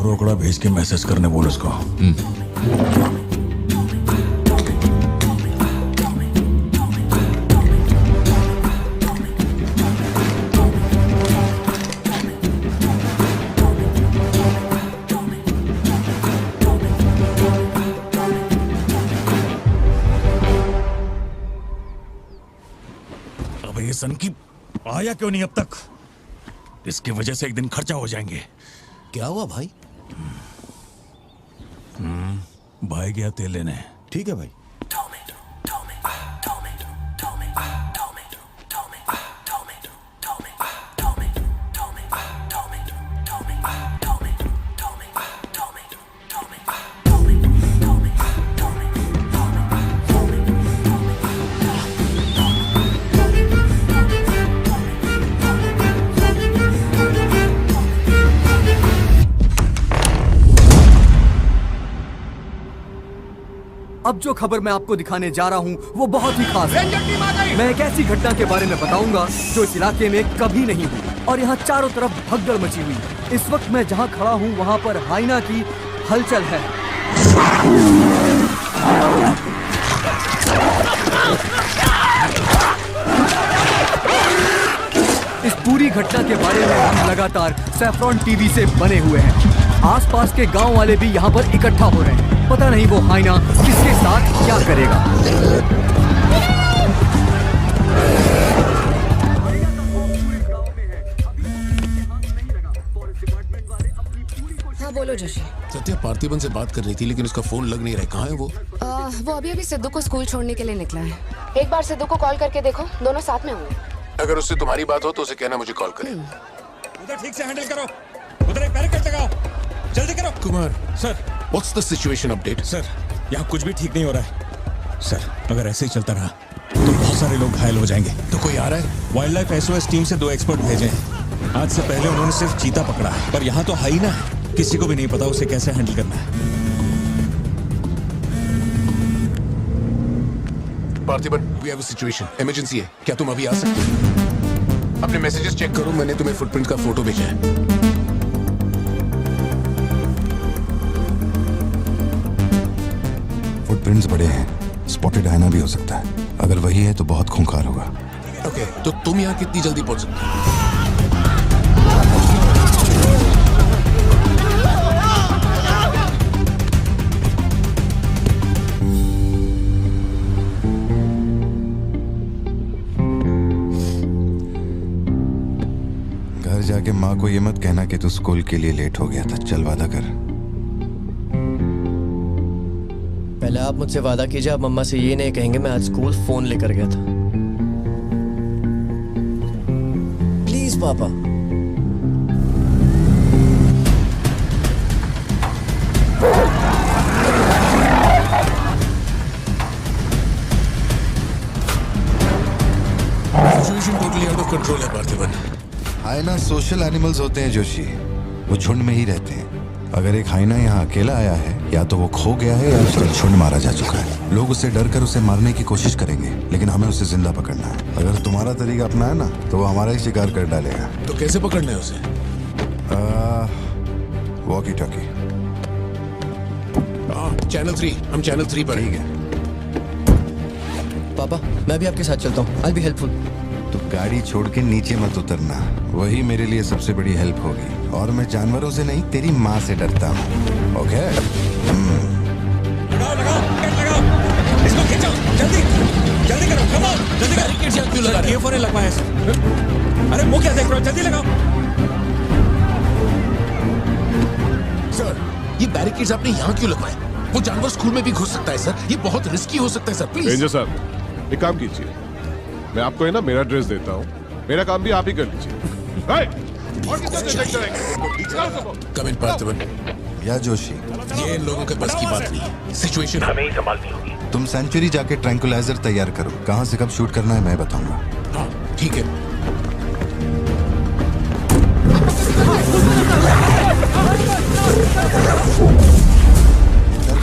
रोकड़ा भेज के मैसेज करने बोल उसको। अब ये सन की आया क्यों नहीं अब तक? इसकी वजह से एक दिन खर्चा हो जाएंगे। क्या हुआ भाई? भाई गया तेल लेने। ठीक है भाई। अब जो खबर मैं आपको दिखाने जा रहा हूँ वो बहुत ही खास है। मैं एक ऐसी घटना के बारे में बताऊंगा जो इस इलाके में कभी नहीं हुई और यहाँ चारों तरफ भगदड़ मची हुई। इस वक्त मैं जहाँ खड़ा हूँ वहाँ पर हाइना की हलचल है। इस पूरी घटना के बारे में हम लगातार सैफ्रॉन टीवी से बने हुए हैं। आसपास के गांव वाले भी यहाँ पर इकट्ठा हो रहे हैं। पता नहीं वो हाइना किसके साथ क्या करेगा। हाँ बोलो जोशी। सत्या पार्थिबन से बात कर रही थी लेकिन उसका फोन लग नहीं रहा है। कहाँ है वो? वो अभी सिद्धू को स्कूल छोड़ने के लिए निकला है। एक बार सिद्धू को कॉल करके देखो, दोनों साथ में होंगे। अगर उससे तुम्हारी बात हो तो उसे कहना मुझे कॉल करे। उधर ठीक से हैंडल करो, उधर एक बैरिकेड लगाओ, जल्दी करो। Kumar sir. What's the situation update? Sir यहाँ कुछ भी ठीक नहीं हो रहा है सर। अगर ऐसे ही चलता रहा तो बहुत सारे लोग घायल हो जाएंगे। तो कोई आ रहा है? वाइल्ड लाइफ एसओएस टीम से 2 एक्सपर्ट भेजे हैं। आज से पहले उन्होंने सिर्फ चीता पकड़ा है, पर यहाँ तो हाइना है, किसी को भी नहीं पता उसे कैसे हैंडल करना है। Parthiban, we have a situation, emergency है। क्या तुम अभी आ सकते हो? अपने मैसेजेस चेक करो, मैंने तुम्हें फुटप्रिंट का फोटो भेजा है। फुटप्रिंट्स बड़े हैं, स्पॉटेड हाइना भी हो सकता है। अगर वही है तो बहुत खूंखार होगा। ओके, तो तुम यहाँ कितनी जल्दी पहुंच सकते हो? घर जाके माँ को ये मत कहना कि तू स्कूल के लिए लेट हो गया था। चल वादा कर। पहले आप मुझसे वादा कीजिए, आप मम्मा से ये नहीं कहेंगे मैं आज स्कूल फोन लेकर गया था। प्लीज पापा। Situation totally out of control है पार्थिबन। हाइना सोशल एनिमल्स होते हैं जोशी, वो झुंड में ही रहते हैं। अगर एक हाइना यहाँ अकेला आया है, या तो वो खो गया है या उसका झुंड मारा जा चुका है। लोग उससे डर कर उसे मारने की कोशिश करेंगे, लेकिन हमें उसे जिंदा पकड़ना है। अगर तुम्हारा तरीका अपनाया ना तो वो हमारा ही शिकार कर डालेगा। तो कैसे पकड़ना है उसे? Walkie talkie. चैनल 3, हम चैनल 3 पर। ठीक है पापा, मैं भी आपके साथ चलता हूँ। आई बी हेल्पफुल। तो गाड़ी छोड़ के नीचे मत उतरना, वही मेरे लिए सबसे बड़ी हेल्प होगी। और मैं जानवरों से नहीं, तेरी माँ से डरता हूँ। ओके? लगाओ लगाओ, लगाओ, इसको खींचो, जल्दी जल्दी करो, कम ऑन, जल्दी करो। बैरिकेड यहाँ क्यों लगा रहे हो? ये फोन लगवाया सर। अरे मुंह क्या देख रहे हो, जल्दी लगाओ। सर, ये बैरिकेड्स आपने यहाँ क्यों लगवाए? वो जानवर स्कूल में भी घुस सकता है सर। ये बहुत रिस्की हो सकता है सर, प्लीज। रेंजर साहब, एक काम कीजिए, मैं आपको है ना मेरा ड्रेस देता हूँ, मेरा काम भी आप ही कर लीजिए। कम इन पार्थिबन। या जोशी, ये इन लोगों के बस की बात नहीं है। सिचुएशन हमें ही संभालनी होगी। तुम सेंचुरी जाके ट्रैंकुलाइजर तैयार करो। कहाँ से कब शूट करना है मैं बताऊंगा। हाँ ठीक है। डर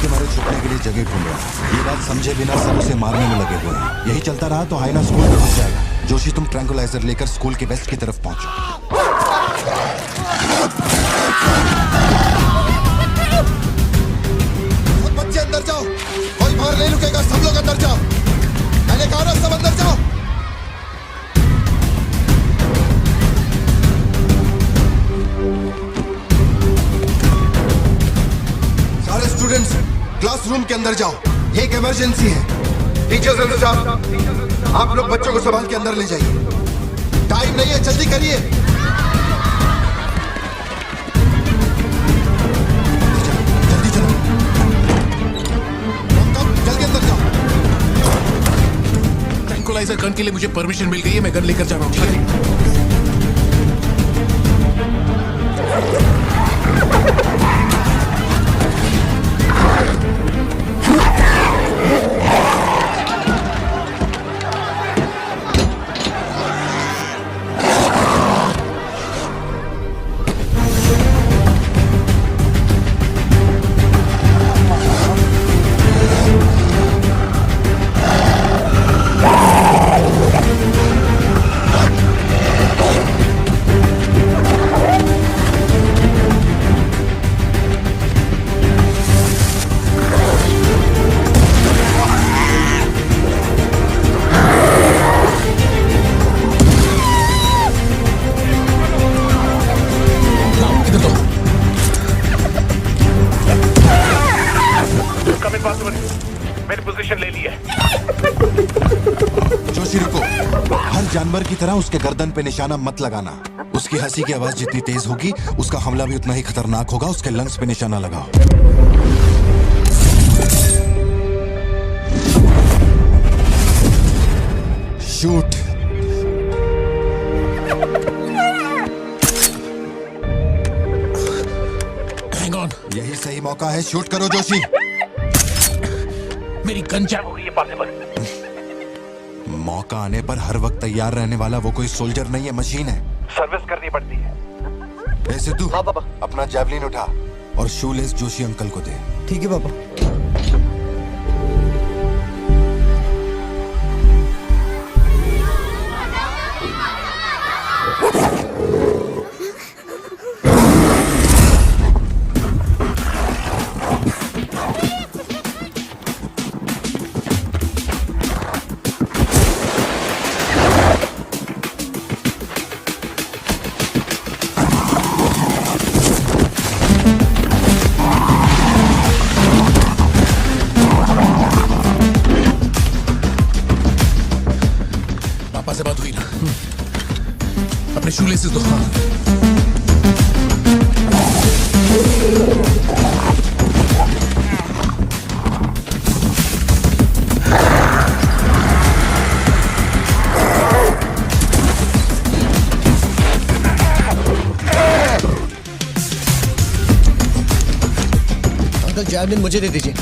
के मारे छुपने के लिए जगह ढूंढ रहा है। ये बात समझे बिना सब उसे मारने में लगे हुए हैं। यही चलता रहा तो हाइना स्कूल में घुस जाएगा। जोशी, तुम ट्रैंकुलाइजर लेकर स्कूल के वेस्ट की तरफ पहुंचो। बच्चे अंदर जाओ, कोई बाहर नहीं रुकेगा, सब लोग अंदर जाओ। मैंने कहा ना, सब अंदर जाओ। सारे स्टूडेंट्स क्लासरूम के अंदर जाओ, ये एक इमरजेंसी है। टीचर्स एंड स्टाफ, आप लोग बच्चों को संभाल के अंदर ले जाइए। टाइम नहीं है, जल्दी करिए। जल्दी चलो, जल्दी अंदर जाओ। ट्रैंकुलाइजर गन के लिए मुझे परमिशन मिल गई है, मैं गन लेकर जा रहा हूँ, ठीक है? मैंने पोजीशन ले ली है। जोशी रुको, हर जानवर की तरह उसके गर्दन पे निशाना मत लगाना। उसकी हंसी की आवाज जितनी तेज होगी, उसका हमला भी उतना ही खतरनाक होगा। उसके लंग्स पे निशाना लगाओ। शूट। हैंग ऑन, यही सही मौका है, शूट करो जोशी। मेरी गन जैम हो गई है पॉसिबल। मौका आने पर हर वक्त तैयार रहने वाला वो कोई सोल्जर नहीं है, मशीन है। सर्विस करनी पड़ती है। ए सिद्धू, हाँ पापा। अपना जैवलिन उठा और शूलेस जोशी अंकल को दे। ठीक है पापा। से बात हुई ना? अपने शूलेसेस दो। अंकल जैवलिन मुझे दे दीजिए।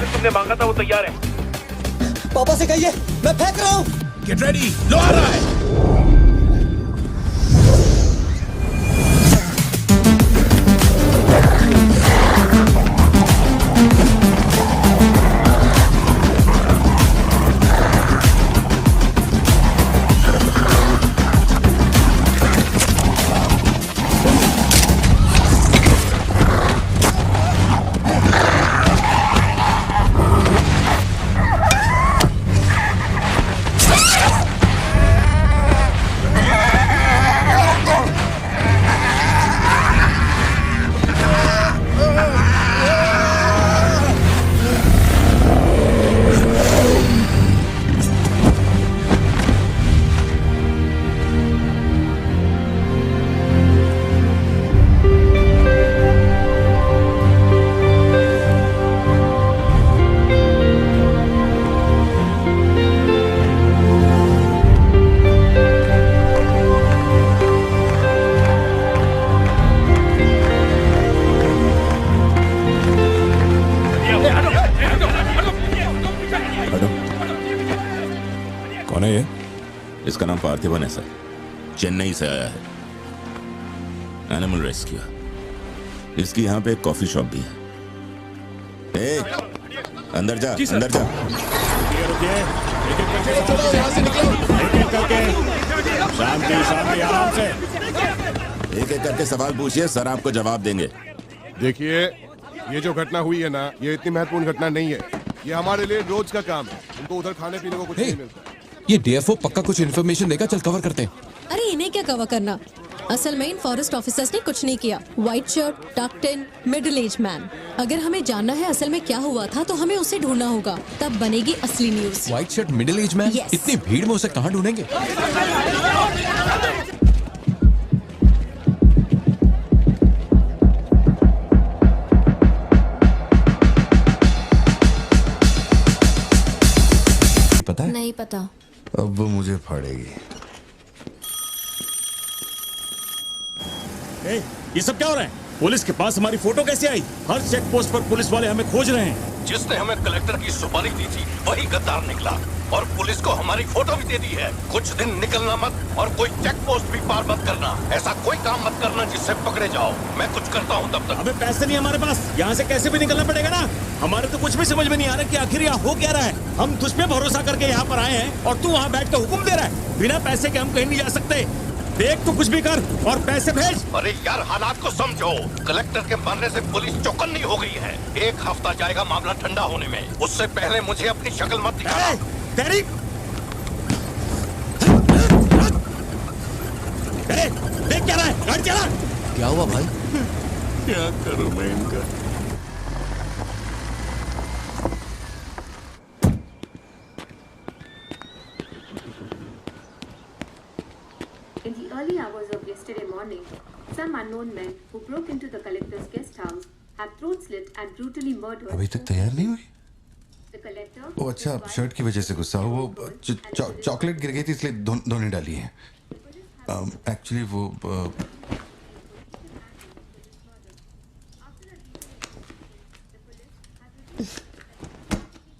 तुमने मांगा था वो तैयार है। पापा से कहिए मैं फेंक रहा हूँ। गेट रेडी, लो आ रहा है। इसका नाम पार्थिवन है सर, चेन्नई से आया है, एनिमल रेस्क्यू। इसकी यहाँ पे एक कॉफी शॉप भी है। ए, अंदर जा, अंदर जा। शांति आराम से। एक एक करके सवाल पूछिए, सर आपको जवाब देंगे। देखिए, ये जो घटना हुई है ना, ये इतनी महत्वपूर्ण घटना नहीं है। ये हमारे लिए रोज का काम है। उनको उधर खाने पीने को कुछ नहीं मिलता। ये डीएफओ पक्का कुछ इन्फॉर्मेशन देगा, चल कवर करते हैं। अरे इन्हें क्या कवर करना, असल में इन फॉरेस्ट ऑफिसर्स ने कुछ नहीं किया। व्हाइट शर्ट, टक्ड इन, मिडिल एज मैन। अगर हमें जानना है असल में क्या हुआ था तो हमें उसे ढूंढना होगा, तब बनेगी असली news. White shirt, middle age man, Yes. इतनी भीड़ में उसे कहाँ ढूंढेंगे? पता है? नहीं पता। अब वो मुझे फाड़ेगी। ए, ये सब क्या हो रहा है? पुलिस के पास हमारी फोटो कैसे आई? हर चेक पोस्ट पर पुलिस वाले हमें खोज रहे हैं। जिसने हमें कलेक्टर की सुपारी दी थी वही गद्दार निकला और पुलिस को हमारी फोटो भी दे दी है। कुछ दिन निकलना मत और कोई चेक पोस्ट भी पार मत करना। ऐसा कोई काम मत करना जिससे पकड़े जाओ। मैं कुछ करता हूँ तब तक। अबे पैसे नहीं हमारे पास, यहाँ से कैसे भी निकलना पड़ेगा ना। हमारे तो कुछ भी समझ में नहीं आ रहा कि आखिर यहाँ हो क्या रहा है। हम तुझ पे भरोसा करके यहाँ पर आए हैं और तू वहाँ बैठ के हुक्म दे रहा है। बिना पैसे के हम कहीं नहीं जा सकते। देख तो कुछ भी कर और पैसे भेज। अरे यार, हालात को समझो। कलेक्टर के मरने से पुलिस चौकन्नी हो गई है। 1 हफ्ता जाएगा मामला ठंडा होने में। उससे पहले मुझे अपनी शक्ल मत दिखाना। तेरी देख क्या रहा है? गाड़ी चला। क्या हुआ भाई? क्या करूं मैं इनका? In the early hours of yesterday morning, some unknown men who broke into the collector's guest house have throat slit and brutally murdered. अभी तक तैयार नहीं हुई? The collector. वो अच्छा, शर्ट की वजह से गुस्सा हो। वो चॉकलेट गिर गई थी इसलिए धोने डाली है। एक्चुअली वो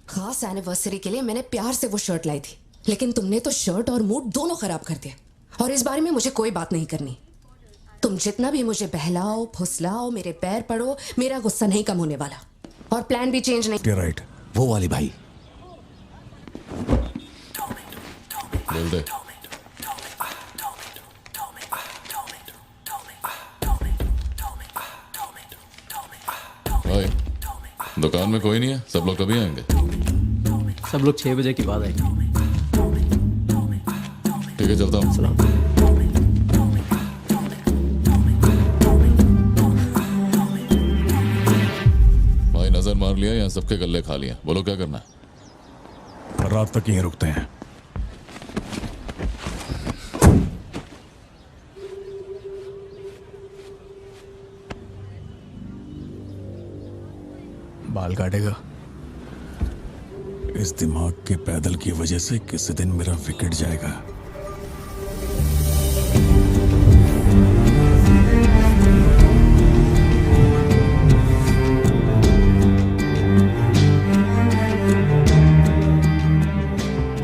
खास एनिवर्सरी के लिए मैंने प्यार से वो शर्ट लाई थी, लेकिन तुमने तो शर्ट और मूड दोनों खराब कर दिया। और इस बारे में मुझे कोई बात नहीं करनी। तुम जितना भी मुझे बहलाओ फुसलाओ, मेरे पैर पड़ो, मेरा गुस्सा नहीं कम होने वाला। और प्लान भी चेंज नहीं। राइट, वो वाली भाई। बोल दे। दुकान में कोई नहीं है, सब लोग कभी आएंगे? सब लोग 6 बजे की बाद आएंगे। ठीक है, चलता हूँ। भाई नजर मार लिया, यहाँ सबके गल्ले खा लिया। बोलो क्या करना है? रात तक यहीं रुकते हैं। बाल काटेगा? इस दिमाग के पैदल की वजह से किसी दिन मेरा विकेट जाएगा।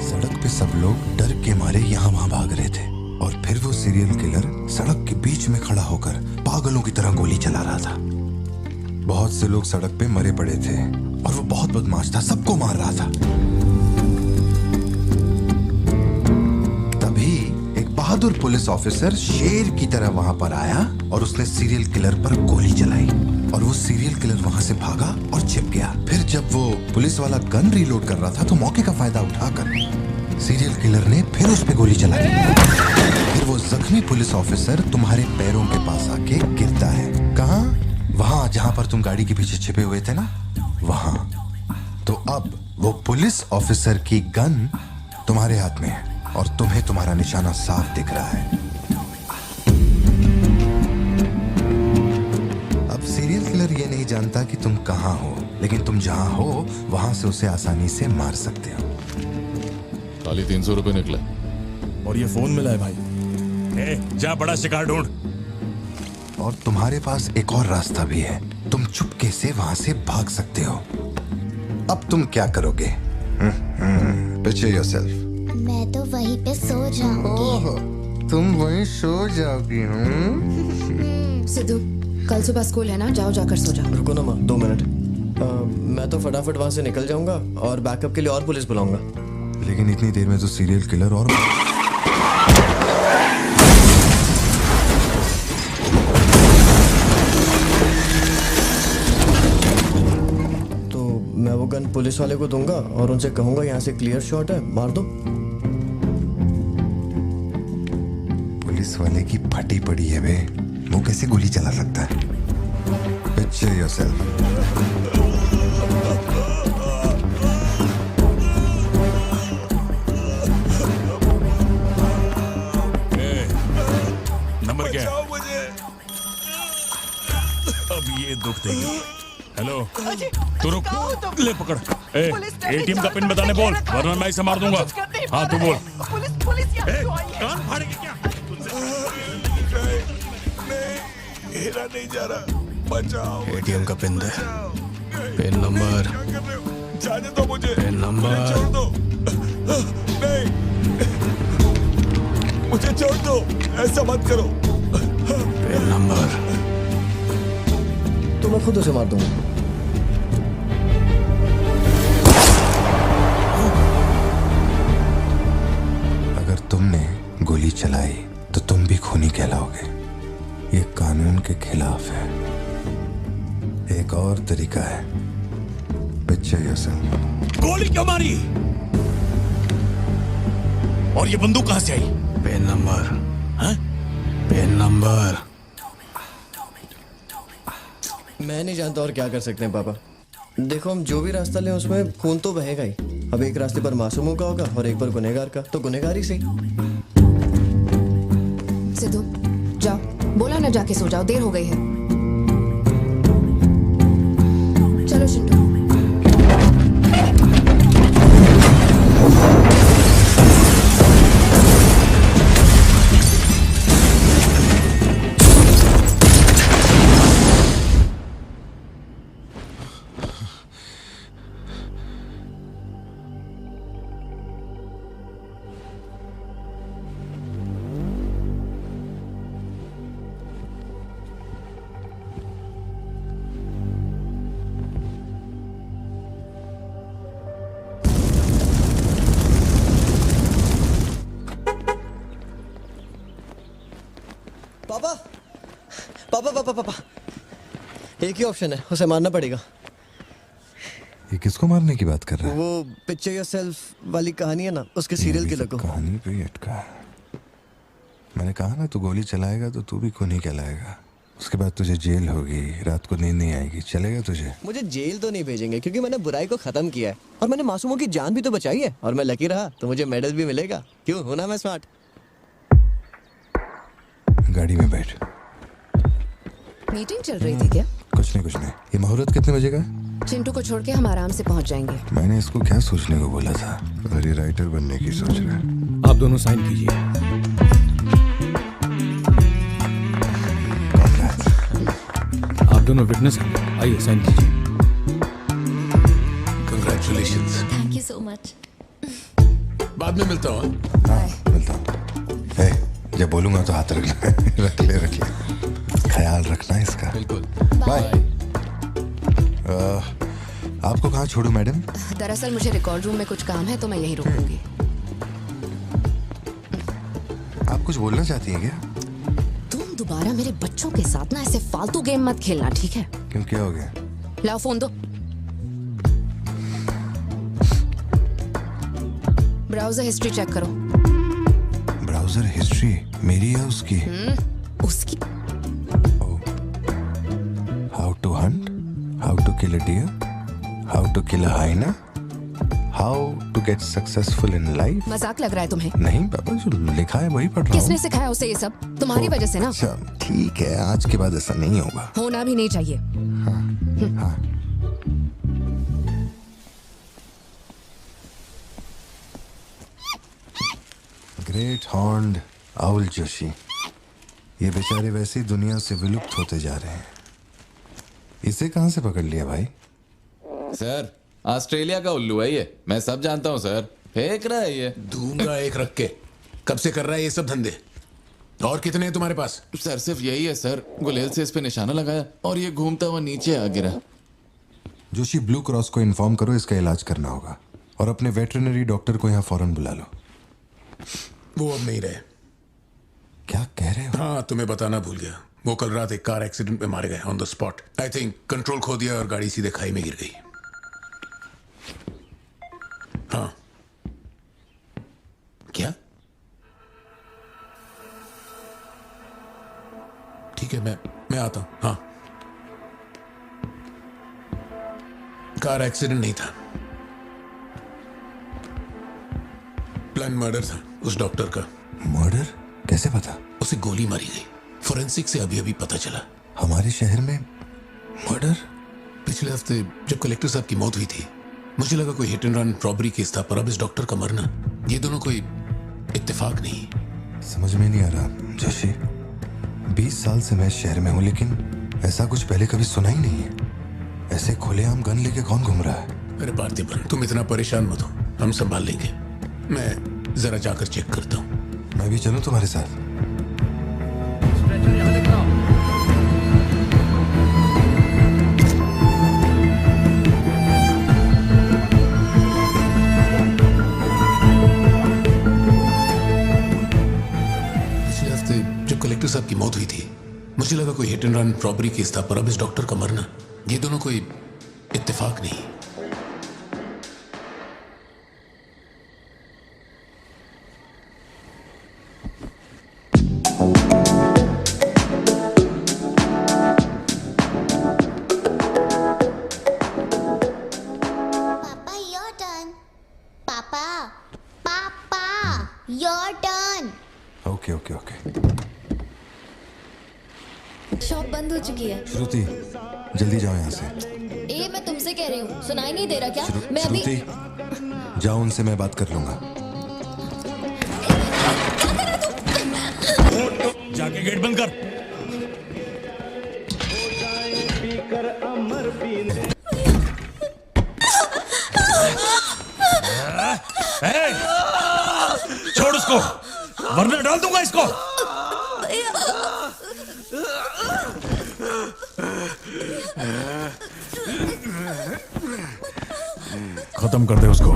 सड़क पे सब लोग डर के मारे यहाँ वहाँ भाग रहे थे और फिर वो सीरियल किलर सड़क के बीच में खड़ा होकर पागलों की तरह गोली चला रहा था। बहुत से लोग सड़क पे मरे पड़े थे और वो बहुत बदमाश था, सबको मार रहा था। तभी एक बहादुर पुलिस ऑफिसर शेर की तरह वहां पर आया और उसने सीरियल किलर पर गोली चलाई और वो सीरियल किलर वहां से भागा और छिप गया। फिर जब वो पुलिस वाला गन रीलोड कर रहा था तो मौके का फायदा उठाकर सीरियल किलर ने फिर उस पे गोली चलाई। फिर वो जख्मी पुलिस ऑफिसर तुम्हारे पैरों के पास आके गिरता है। कहाँ? वहां जहां पर तुम गाड़ी के पीछे छिपे हुए थे ना, वहां। तो अब वो पुलिस ऑफिसर की गन तुम्हारे हाथ में है और तुम्हें तुम्हारा निशाना साफ दिख रहा है। अब सीरियल किलर ये नहीं जानता कि तुम कहां हो, लेकिन तुम जहां हो वहां से उसे आसानी से मार सकते हो। खाली 300 रुपए निकले और ये फोन मिला है भाई। जा बड़ा शिकार ढूंढ। और तुम्हारे पास एक और रास्ता भी है, तुम चुपके से वहां से भाग सकते हो। अब तुम क्या करोगे? Picture yourself. मैं तो वहीं पे सो जाऊंगी। ओह, तुम वहीं सो जाओगी? सिद्धू, कल सुबह स्कूल है ना, जाओ जाकर सो जाओ। रुको ना माँ, 2 मिनट। मैं तो फटाफट वहाँ से निकल जाऊंगा और बैकअप के लिए और पुलिस बुलाऊंगा। लेकिन इतनी देर में तो सीरियल किलर और तो मैं वो गन पुलिस वाले को दूंगा और उनसे कहूंगा यहाँ से क्लियर शॉट है, मार दो। पुलिस वाले की फटी पड़ी है बे, वो कैसे गोली चला सकता है? Picture yourself. नंबर क्या है? अब ये दुख देगी। हेलो, तू रुक, ले पकड़। एटीएम का पिन बताने बोल, वरना मैं इसे मार दूंगा। हाँ तू बोल। कान फाड़ेगी क्या? मेरा नहीं जा रहा, बचाओ। एटीएम का पिन दे। Pin number. जाने दो मुझे। Pin number. छोड़ दो। नहीं, मुझे छोड़ दो, ऐसा मत करो। Pin number. तो मैं खुद उसे मार दूंगा। अगर तुमने गोली चलाई तो तुम भी खूनी कहलाओगे। ये कानून के खिलाफ है। एक और तरीका है। Picture yourself. गोली क्यों मारी? और ये बंदूक कहाँ से आई? Pin number. हाँ? Pin number. मैं नहीं जानता और क्या कर सकते हैं पापा। देखो, हम जो भी रास्ता लें उसमें खून तो बहेगा ही। अब एक रास्ते पर मासूमों का होगा और एक पर गुनहगार का, तो गुनहगार ही सही। सिद्धू, जाओ, बोला ना जाके सो जाओ, देर हो गई है। चलो चिंटू। पापा पापा पापा पापा, एक ही ऑप्शन है, उसे मारना पड़ेगा। ये किसको मारने की बात कर रहा है? वो पिक्चर योरसेल्फ वाली कहानी है ना, उसके सीरियल किलर को। कहानी पे ही अटका है। मैंने कहा ना, तू गोली चलाएगा तो तू भी खूनी कहलाएगा। उसके बाद तुझे जेल होगी, रात को नींद नहीं आएगी। चलेगा तुझे? मुझे जेल तो नहीं भेजेंगे, क्योंकि मैंने बुराई को खत्म किया है और मैंने मासूमों की जान भी तो बचाई है। और मैं लकी रहा तो मुझे मेडल भी मिलेगा। क्यों, हूं ना मैं स्मार्ट? गाड़ी में बैठ। मीटिंग चल रही थी क्या? कुछ नहीं। ये मुहूर्त कितने बजे का है? चिंटू को छोड़ के हम आराम से पहुंच जाएंगे। मैंने इसको क्या सोचने को बोला था? और ये राइटर बनने की सोच रहा है। आप दोनों साइन कीजिए। आप दोनों विटनेस हैं, आइए साइन कीजिए। Congratulations. Thank you so much. बाद में मिलता हूँ। हाँ, मिलता हूँ। जब बोलूंगा तो हाथ रखना। रख ले। ख्याल रखना इसका। बिल्कुल। बाय। आपको कहाँ छोड़ूं मैडम? दरअसल मुझे रिकॉर्ड रूम में कुछ काम है, तो मैं यहीं रुकूंगी। आप कुछ बोलना चाहती हैं क्या? तुम दोबारा मेरे बच्चों के साथ ना ऐसे फालतू गेम मत खेलना, ठीक है? क्यों, क्या हो गया? लाओ फोन दो। ब्राउजर हिस्ट्री चेक करो। ब्राउजर हिस्ट्री मेरी है उसकी? उसकी? How to hunt, how to kill a deer, how to kill a hyena, how to get successful in life. मजाक लग रहा है तुम्हें? नहीं पापा, जो लिखा है वही पढ़ रहा हूँ। किसने सिखाया उसे ये सब? तुम्हारी वजह से ना। अच्छा ठीक है, आज के बाद ऐसा नहीं होगा। होना भी नहीं चाहिए। हाँ। ग्रेट हॉर्न्ड आउल जोशी, ये बेचारे वैसे ही दुनिया से विलुप्त होते जा रहे हैं। इसे कहाँ से पकड़ लिया भाई? सर, ऑस्ट्रेलिया का उल्लू है ये, मैं सब जानता हूँ सर। फेंक रहा है ये। दूंगा एक रख के। कब से कर रहा है ये सब धंधे? और कितने हैं तुम्हारे पास? सर सिर्फ यही है सर। गुलेल से इस पे निशाना लगाया और ये घूमता हुआ नीचे आ गिरा। जोशी, ब्लू क्रॉस को इन्फॉर्म करो, इसका इलाज करना होगा। और अपने वेटरनरी डॉक्टर को यहाँ फौरन बुला लो। वो अब नहीं रहे। क्या कह रहे हो? हाँ, तुम्हें बताना भूल गया। वो कल रात एक कार एक्सीडेंट में मारे गए on the spot. I think control खो दिया और गाड़ी सीधे खाई में गिर गई। हाँ। क्या? ठीक है, मैं आता हूं। हाँ, कार एक्सीडेंट नहीं था, प्लान मर्डर था उस डॉक्टर का। मर्डर? कैसे पता? उसे गोली मारी गई। फोरेंसिक से अभी अभी पता चला। हमारे शहर में मर्डर? पिछले हफ्ते जब कलेक्टर साहब की मौत हुई थी, मुझे लगा कोई hit and run robbery case था, पर अब इस डॉक्टर का मरना, ये दोनों कोई इत्तेफाक नहीं। समझ में नहीं आ रहा जोशी। 20 साल से मैं इस शहर में हूँ, लेकिन ऐसा कुछ पहले कभी सुना ही नहीं है। ऐसे खुलेआम गन लेके कौन घूम रहा है? अरे पार्थिवन, तुम इतना परेशान मत हो, हम संभाल लेंगे। मैं जरा जाकर चेक करता हूँ। मैं भी चलूं तुम्हारे साथ? पिछले हफ्ते जब कलेक्टर साहब की मौत हुई थी, मुझे लगा कोई hit and run robbery case था, पर अब इस डॉक्टर का मरना, ये दोनों कोई इत्तेफाक नहीं। Papa, your turn. Papa, Papa, your turn. Okay okay okay. Shop बंद हो चुकी है। श्रुति, जल्दी जाओ यहाँ से। ए, मैं तुमसे कह रही हूँ, सुनाई नहीं दे रहा क्या? मैं अभी श्रुति, जाओ, उनसे मैं बात कर लूंगा। जाके गेट बंद कर। छोड़ उसको, वरना डाल दूंगा इसको। खत्म कर दे उसको।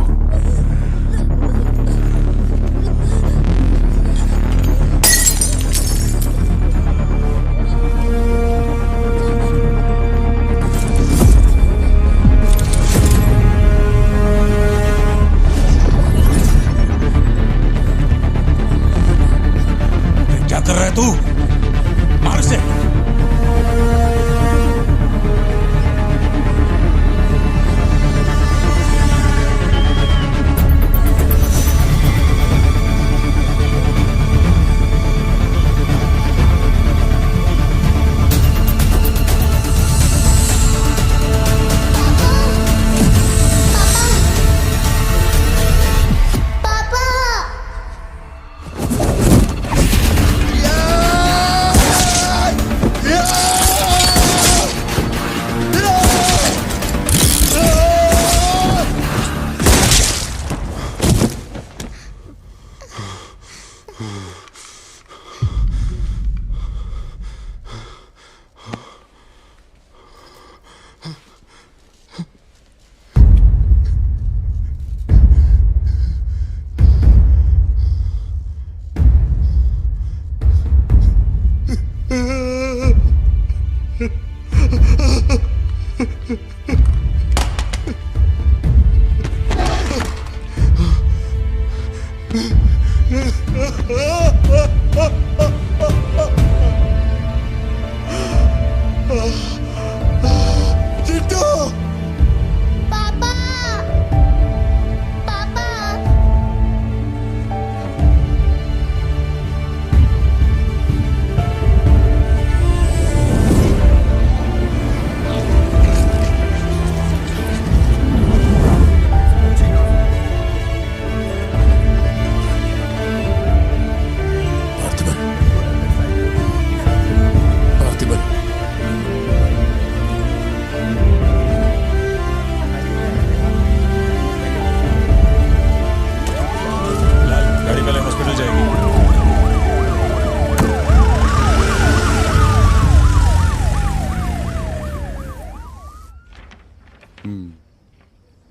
क्या कर रहा है तू? मार से।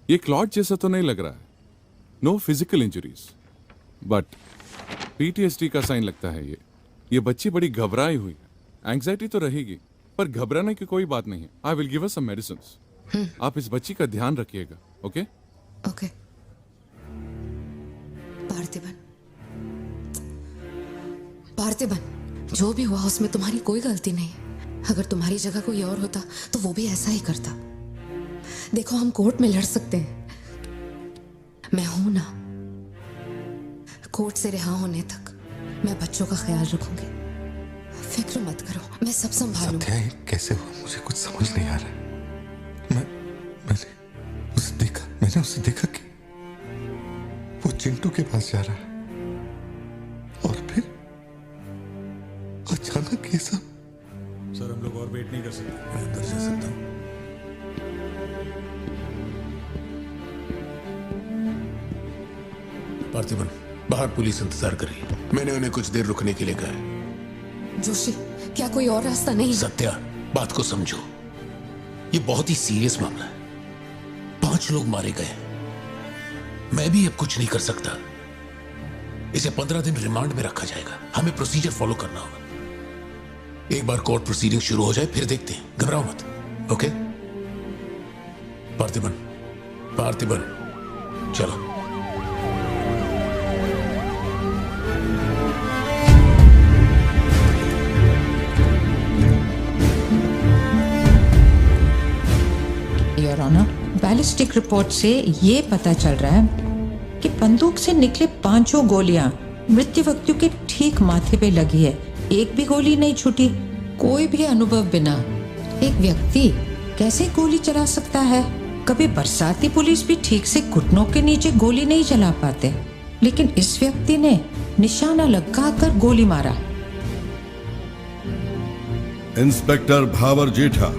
ये क्लॉट जैसा तो नहीं लग रहा है. No physical injuries, but PTSD का साइन लगता है ये बच्ची बड़ी घबराई हुई है. एंग्जाइटी तो रहेगी, पर घबराने की कोई बात नहीं है. I will give her some medicines. आप इस बच्ची का ध्यान रखिएगा. Okay okay. पार्थिबन, जो भी हुआ उसमें तुम्हारी कोई गलती नहीं. अगर तुम्हारी जगह कोई और होता तो वो भी ऐसा ही करता. देखो, हम कोर्ट में लड़ सकते हैं, मैं हूं ना. कोर्ट से रिहा होने तक मैं बच्चों का ख्याल रखूंगी. फिक्र मत करो, मैं सब संभालूंगी. सत्या, ये कैसे हुआ? मुझे कुछ समझ नहीं आ रहा है. मैंने उसे देखा कि वो चिंटू के पास जा रहा है, और फिर अचानक ये सब. सर, हम लोग और वेट नहीं कर सकते. मैं अंदर जा सकता हूँ? पार्थिबन, बाहर पुलिस इंतजार कर रही है. मैंने उन्हें कुछ देर रुकने के लिए कहा है. जोशी, क्या कोई और रास्ता नहीं? सत्या, बात को समझो. ये बहुत ही सीरियस मामला है. 5 लोग मारे गए. मैं भी अब कुछ नहीं कर सकता. इसे 15 दिन रिमांड में रखा जाएगा. हमें प्रोसीजर फॉलो करना होगा. एक बार कोर्ट प्रोसीडिंग शुरू हो जाए फिर देखते हैं. घबराओ मत. ओके? पार्थिबन, चलो. योर ऑनर, बैलिस्टिक रिपोर्ट से ये पता चल रहा है कि बंदूक से निकले 5 गोलियां मृत्यु व्यक्ति के ठीक माथे पे लगी है. एक भी गोली नहीं छूटी. कोई भी अनुभव बिना एक व्यक्ति कैसे गोली चला सकता है? कभी बरसाती पुलिस भी ठीक से घुटनों के नीचे गोली नहीं चला पाते, लेकिन इस व्यक्ति ने निशाना लगाकर गोली मारा. इंस्पेक्टर भावर जेठा,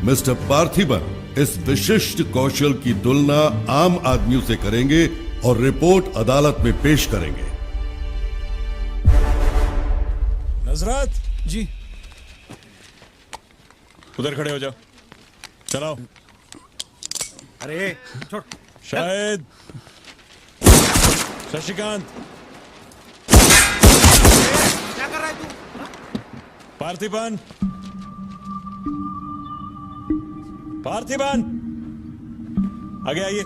मिस्टर पार्थिबन इस विशिष्ट कौशल की तुलना आम आदमियों से करेंगे और रिपोर्ट अदालत में पेश करेंगे. नजरत जी, उधर खड़े हो जाओ. चलाओ. अरे छोड़. शायद शशिकांत. क्या कर रहा है तू? पार्थिबन, आगे आइए.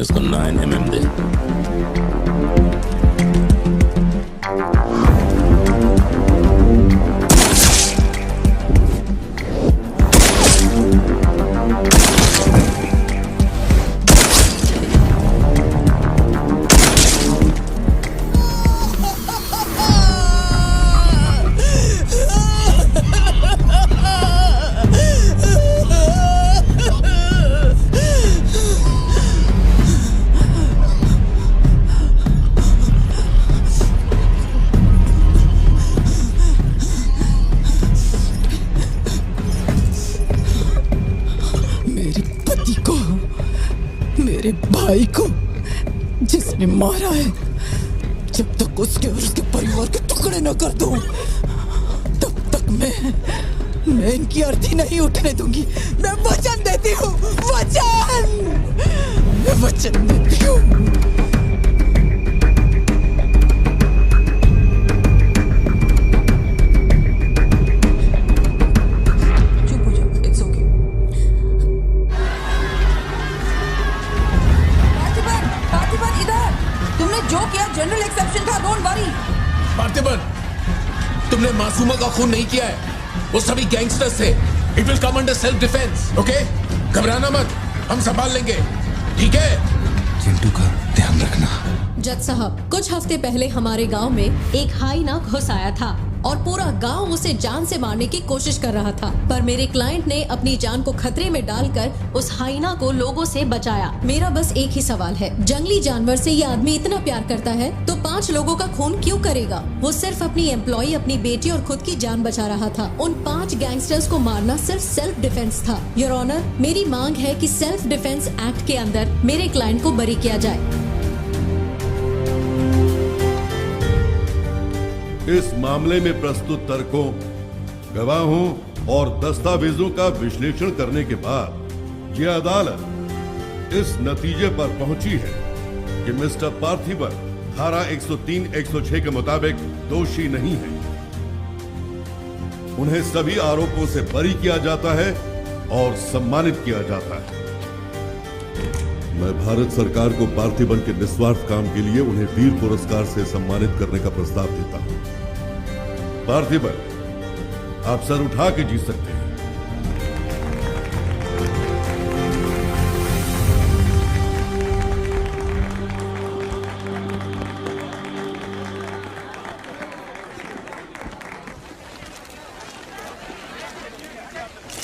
इसको 9mm दे. मेरे भाई को जिसने मारा है, जब तक उसके और उसके परिवार के टुकड़े न कर दूं, तब तक मैं इनकी अर्थी नहीं उठने दूंगी. मैं वचन देती हूँ, मैं वचन देती हूँ. जनरल एक्सेप्शन था, डोंट वरी. पार्थिबन, तुमने मासूमा का खून नहीं किया है. वो सभी गैंगस्टर्स थे. It will come under self defence. Okay? घबराना मत, हम संभाल लेंगे. ठीक है? चिंटू का ध्यान रखना। जज साहब, कुछ हफ्ते पहले हमारे गांव में एक हाइना घुस आया था और पूरा गांव उसे जान से मारने की कोशिश कर रहा था, पर मेरे क्लाइंट ने अपनी जान को खतरे में डालकर उस हाइना को लोगों से बचाया। मेरा बस एक ही सवाल है, जंगली जानवर से ये आदमी इतना प्यार करता है तो 5 लोगों का खून क्यों करेगा? वो सिर्फ अपनी एम्प्लॉय, अपनी बेटी और खुद की जान बचा रहा था। उन 5 गैंगस्टर्स को मारना सिर्फ सेल्फ डिफेंस था। योर ऑनर, मेरी मांग है कि सेल्फ डिफेंस एक्ट के अंदर मेरे क्लाइंट को बरी किया जाए। इस मामले में प्रस्तुत तर्कों, गवाहों और दस्तावेजों का विश्लेषण करने के बाद यह अदालत इस नतीजे पर पहुंची है कि मिस्टर पार्थिबन धारा 103-106 के मुताबिक दोषी नहीं है। उन्हें सभी आरोपों से बरी किया जाता है और सम्मानित किया जाता है। मैं भारत सरकार को पार्थिबन के निस्वार्थ काम के लिए उन्हें वीर पुरस्कार से सम्मानित करने का प्रस्ताव देता हूं। पार्थिबन, आप सर उठा के जीत सकते हैं।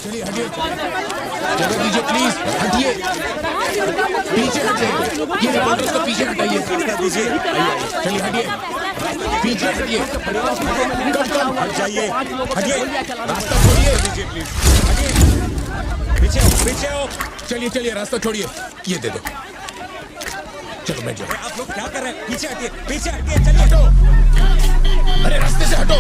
चलिए हटिए, जगह दीजिए प्लीज, हटिए, पीछे हटिए, ये रिपोर्टर्स को पीछे हटाइए, चलिए हटिए, पीछे हटिए, हट जाइए, हटिए, रास्ता छोड़िए, दीजिए प्लीज, हटिए, पीछे आओ, पीछे आओ। चलिए चलिए, रास्ता छोड़िए, ये दे दो, चलो बैठ जाओ। आप लोग क्या कर रहे हैं? पीछे हटिए, चलिए, हटो, अरे रास्ते से हटो।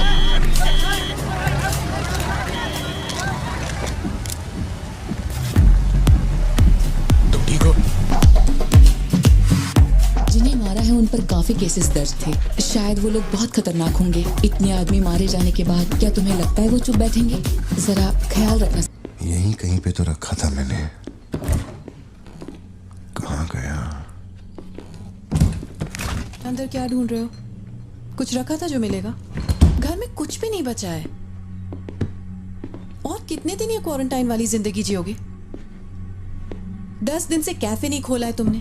जिन्हें मारा है उन पर काफी केसेस दर्ज थे। शायद वो लोग बहुत खतरनाक होंगे। इतने आदमी मारे जाने के बाद क्या तुम्हें लगता है वो चुप बैठेंगे? जरा ख्याल रखना। यहीं कहीं पे तो रखा था मैंने, कहाँ गया? अंदर क्या ढूंढ रहे हो? कुछ रखा था जो मिलेगा? घर में कुछ भी नहीं बचा है। और कितने दिन ये क्वारंटाइन वाली जिंदगी जियोगे? 10 दिन से कैफे नहीं खोला है तुमने,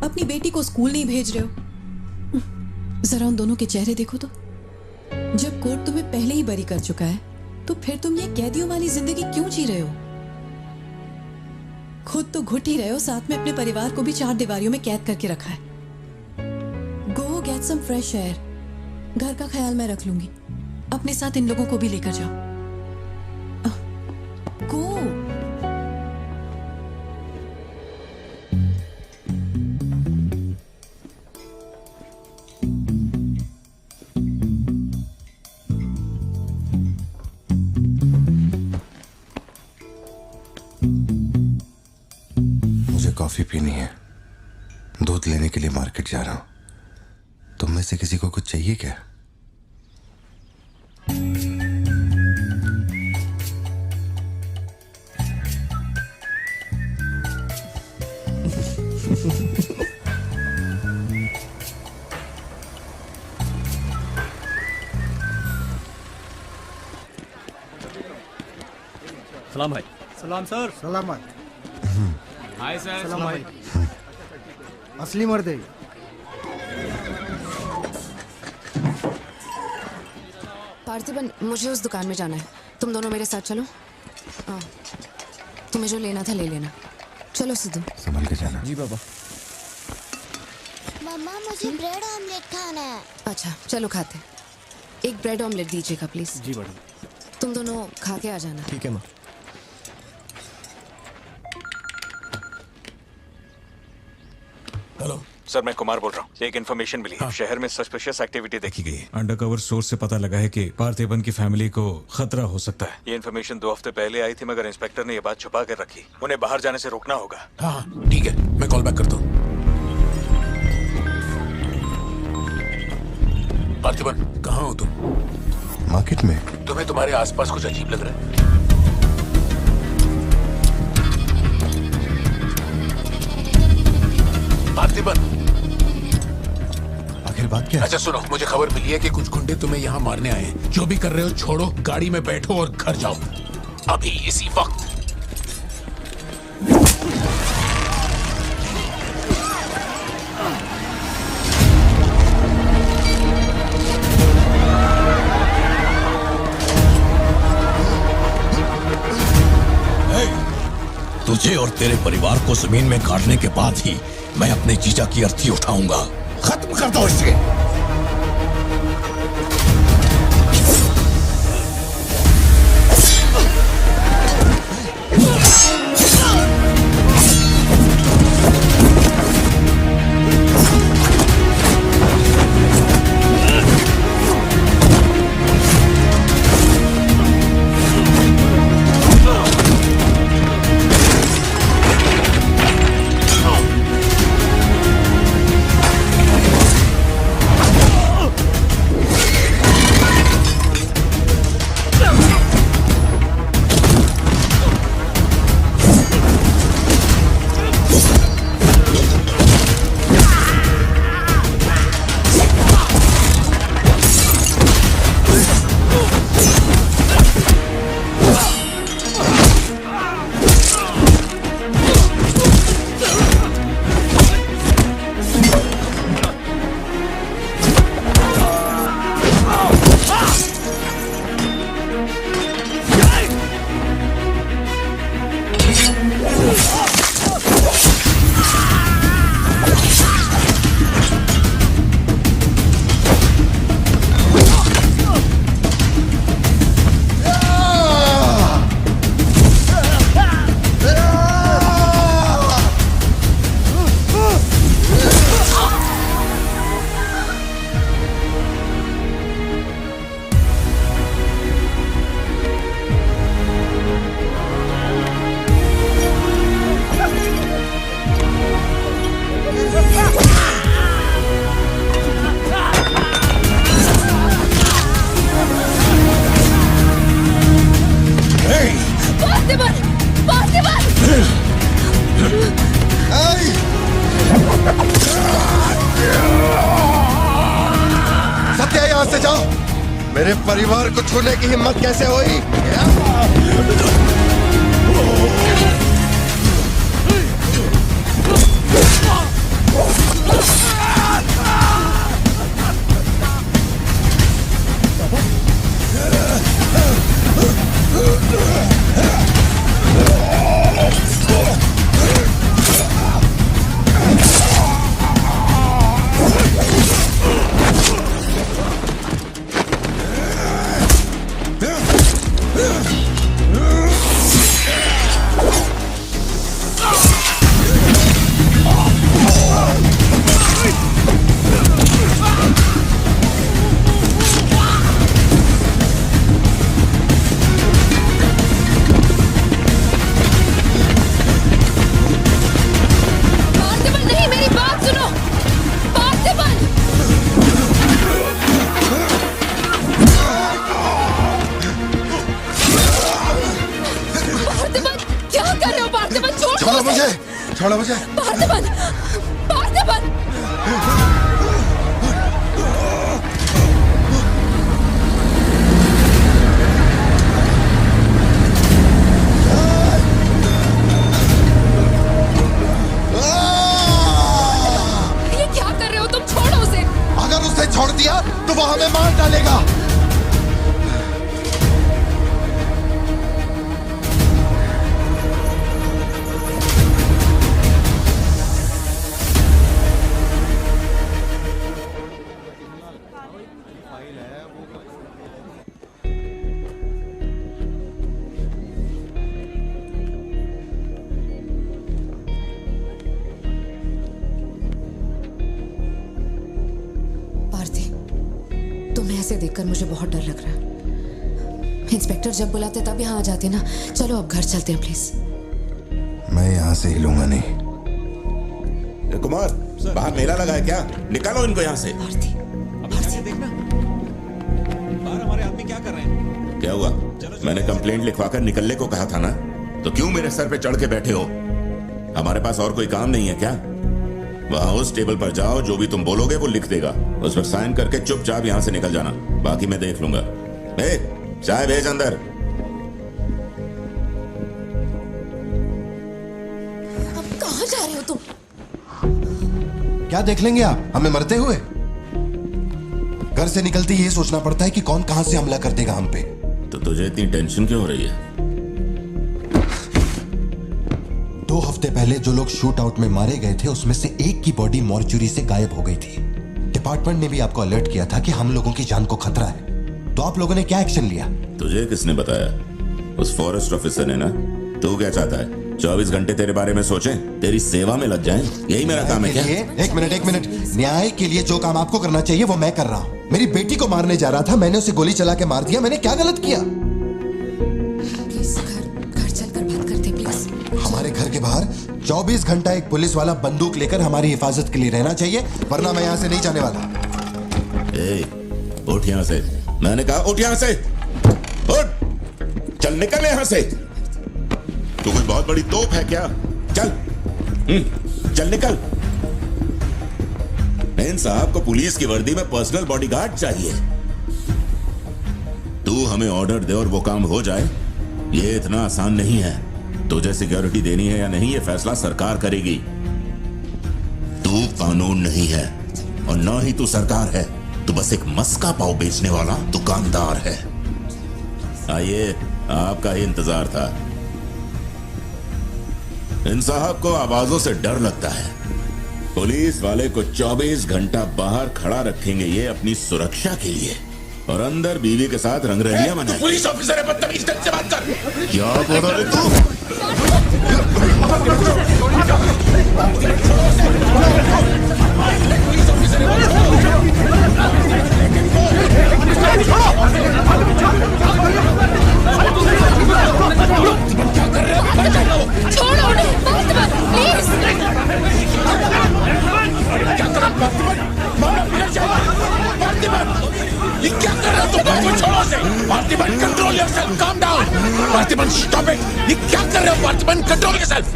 अपनी बेटी को स्कूल नहीं भेज रहे हो। जरा उन दोनों के चेहरे देखो तो। जब कोर्ट तुम्हें पहले ही बरी कर चुका है तो फिर तुम ये कैदियों वाली जिंदगी क्यों जी रहे हो? खुद तो घुट ही रहे हो, साथ में अपने परिवार को भी 4 दीवारियों में कैद करके रखा है। Go get some fresh air. घर का ख्याल मैं रख लूंगी। अपने साथ इन लोगों को भी लेकर जाओ। गो। मुझे कॉफी पीनी है, दूध लेने के लिए मार्केट जा रहा हूं। तुम में से किसी को कुछ चाहिए क्या? सलाम भाई। सलाम सर। सलामत। Hi sir. सलाम भाई। असली मर्द है। पार्थिबन, मुझे उस दुकान में जाना है, तुम दोनों मेरे साथ चलो। तुम्हें जो लेना था ले लेना। चलो सिद्धू। संभल के जाना। जी बाबा। मम्मा मुझे ब्रेड ऑमलेट खाना है। अच्छा चलो खाते। एक ब्रेड ऑमलेट दीजिएगा प्लीज। जी मैडम। तुम दोनों खा के आ जाना। ठीक है माँ। हेलो सर, मैं कुमार बोल रहा हूँ। एक इन्फॉर्मेशन मिली है। शहर में सस्पिशियस एक्टिविटी देखी गई है। अंडरकवर सोर्स से पता लगा है कि पार्थिबन की फैमिली को खतरा हो सकता है। ये इन्फॉर्मेशन 2 हफ्ते पहले आई थी, मगर इंस्पेक्टर ने ये बात छुपा कर रखी। उन्हें बाहर जाने से रोकना होगा। हाँ ठीक है, मैं कॉल बैक करता हूँ। पार्थिबन, कहाँ हो तुम? मार्केट में। तुम्हें तुम्हारे आसपास कुछ अजीब लग रहा है? पार्थिबन, आखिर बात क्या है? अच्छा सुनो, मुझे खबर मिली है कि कुछ गुंडे तुम्हें यहाँ मारने आए हैं। जो भी कर रहे हो छोड़ो, गाड़ी में बैठो और घर जाओ अभी इसी वक्त। तुझे और तेरे परिवार को जमीन में गाड़ने के बाद ही मैं अपने जीजा की अर्थी उठाऊंगा। खत्म कर दो इसे। सत्या, यहाँ से जाओ। मेरे परिवार को छूने की हिम्मत कैसे हुई? छोड़ो मुझे। पार्थिबन! पार्थिबन! ये क्या कर रहे हो तुम? छोड़ो उसे। अगर उसे छोड़ दिया तो वो हमें मार डालेगा। देखकर मुझे बहुत डर लग रहा है। इंस्पेक्टर जब बुलाते तब यहाँ आ जाते ना। चलो अब घर चलते हैं प्लीज। मैं यहाँ से हिलूंगा नहीं। कुमार, बाहर मेला लगा है क्या? निकालो इनको यहाँ से। देखना बाहर हमारे आदमी क्या कर रहे हैं। क्या हुआ? मैंने कंप्लेंट लिखवाकर निकलने को कहा था ना, तो क्यों मेरे सर पे चढ़ के बैठे हो? हमारे पास और कोई काम नहीं है क्या? वहां उस टेबल पर जाओ, जो भी तुम बोलोगे वो लिख देगा। उस पर साइन करके चुपचाप यहाँ से निकल जाना, बाकी मैं देख लूंगा। चाय भेज अंदर। अब कहाँ जा रहे हो तुम? क्या देख लेंगे आप हमें मरते हुए? घर से निकलते ये सोचना पड़ता है कि कौन कहां से हमला कर देगा हम पे। तो तुझे इतनी टेंशन क्यों हो रही है? 2 हफ्ते पहले जो लोग शूट आउट में मारे गए थे उसमें से एक की बॉडी मॉर्चुरी से गायब हो गई थी। डिपार्टमेंट ने भी आपको अलर्ट किया था कि हम लोगों की जान को खतरा है, तो आप लोगों ने क्या एक्शन लिया? तुझे किसने बताया? उस फॉरेस्ट ऑफिसर ने ना। तू क्या चाहता है? 24 घंटे तेरे बारे में सोचें, तेरी सेवा में लग जाएं? यही मेरा काम है क्या? एक मिनट। न्याय के लिए जो काम आपको करना चाहिए वो मैं कर रहा हूँ। मेरी बेटी को मारने जा रहा था, मैंने उसे गोली चला के मार दिया। मैंने क्या गलत किया? घर चलकर बात करते प्लीज। हमारे घर के बाहर 24 घंटा एक पुलिस वाला बंदूक लेकर हमारी हिफाजत के लिए रहना चाहिए, वरना मैं यहाँ से नहीं जाने वाला। उठ यहाँ से। मैंने कहा उठ यहाँ से। उठ, चल निकल यहाँ से। तू कोई बहुत बड़ी तोप है क्या? चल चल निकल। इन साहब को पुलिस की वर्दी में पर्सनल बॉडीगार्ड चाहिए। तू हमें ऑर्डर दे और वो काम हो जाए, ये इतना आसान नहीं है। तुझे सिक्योरिटी देनी है या नहीं, ये फैसला सरकार करेगी। तू कानून नहीं है और ना ही तू सरकार है, तू बस एक मस्का पाव बेचने वाला दुकानदार है। आइए, आपका ही इंतजार था। इन साहब को आवाजों से डर लगता है। पुलिस वाले को 24 घंटा बाहर खड़ा रखेंगे ये अपनी सुरक्षा के लिए, और अंदर बीवी के साथ रंगरलियां मनाएंगे। पुलिस ऑफिसर है, बदतमीज ढंग से बात कर। क्या बोल रहा है तू? छोड़ो उन्हें, प्लीज। ये क्या कर रहा तुम? छोड़ो से। Parthiban, control yourself, calm down. Parthiban, stop it. ये क्या कर रहे हो पार्थिबन? Control yourself.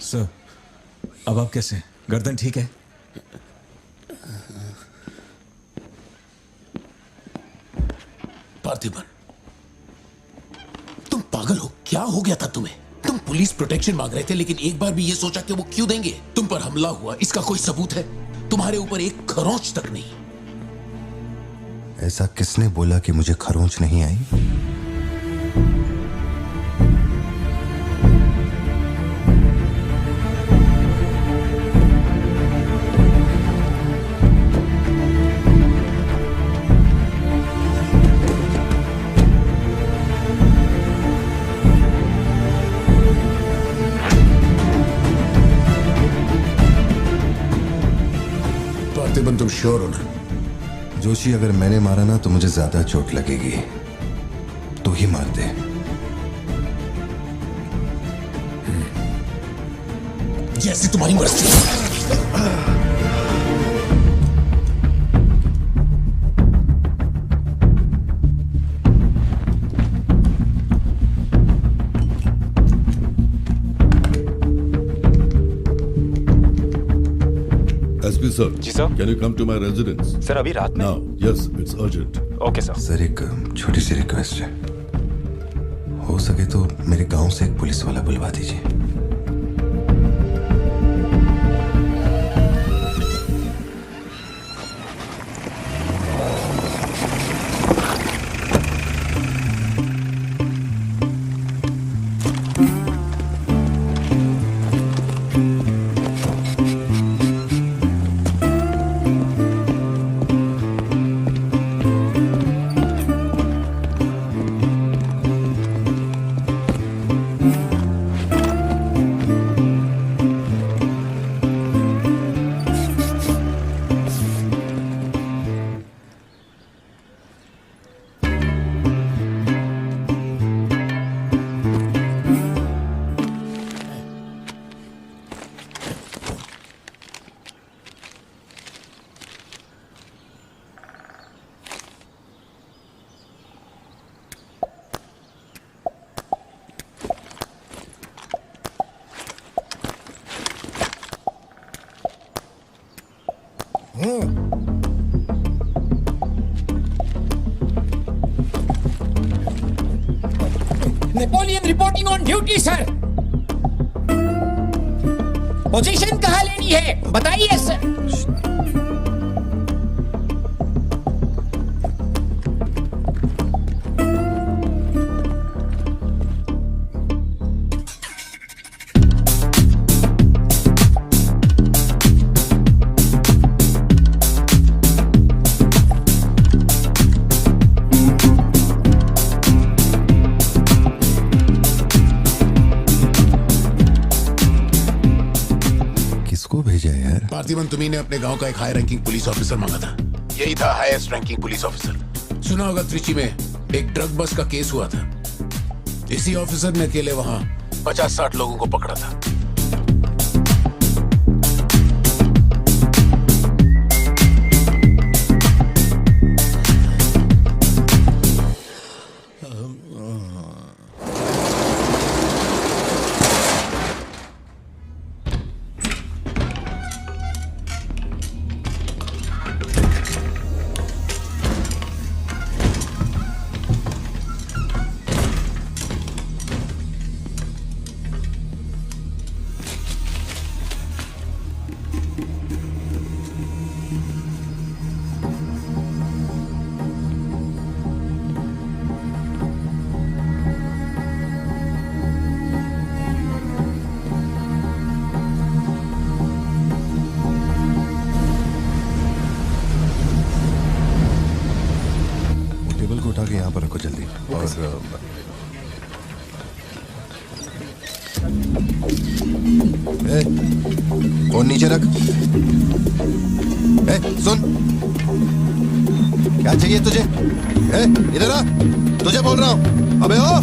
सर, अब आप कैसे हैं? गर्दन ठीक है? पार्थिबन, तुम पागल हो? क्या हो गया था तुम्हें? तुम पुलिस प्रोटेक्शन मांग रहे थे, लेकिन एक बार भी ये सोचा कि वो क्यों देंगे? तुम पर हमला हुआ, इसका कोई सबूत है? तुम्हारे ऊपर एक खरोंच तक नहीं। ऐसा किसने बोला कि मुझे खरोंच नहीं आई? पार्थिबन, तुम श्योर हो ना? जोशी, अगर मैंने मारा ना तो मुझे ज्यादा चोट लगेगी। तू ही मार दे। जैसी तुम्हारी मर्जी। SP sir. जी sir. Can you come to my residence? Sir, अभी रात में? Now, yes, it's urgent. Okay sir. Sir, एक छोटी सी रिक्वेस्ट है। हो सके तो मेरे गांव से एक पुलिस वाला बुलवा दीजिए। Napoleon reporting on duty sir. Position कहाँ लेनी है बताइए सर। है? पार्थिबन, तुम्ही ने अपने गांव का एक हाई रैंकिंग पुलिस ऑफिसर मांगा था। यही था हाईएस्ट रैंकिंग पुलिस ऑफिसर। सुना होगा त्रिची में एक ड्रग बस का केस हुआ था। इसी ऑफिसर ने अकेले वहां 50-60 लोगों को पकड़ा था। उठा के यहाँ पर रखो जल्दी। और नीचे रख। सुन, क्या चाहिए तुझे? इधर आ, तुझे बोल रहा हूँ। अबे ओ,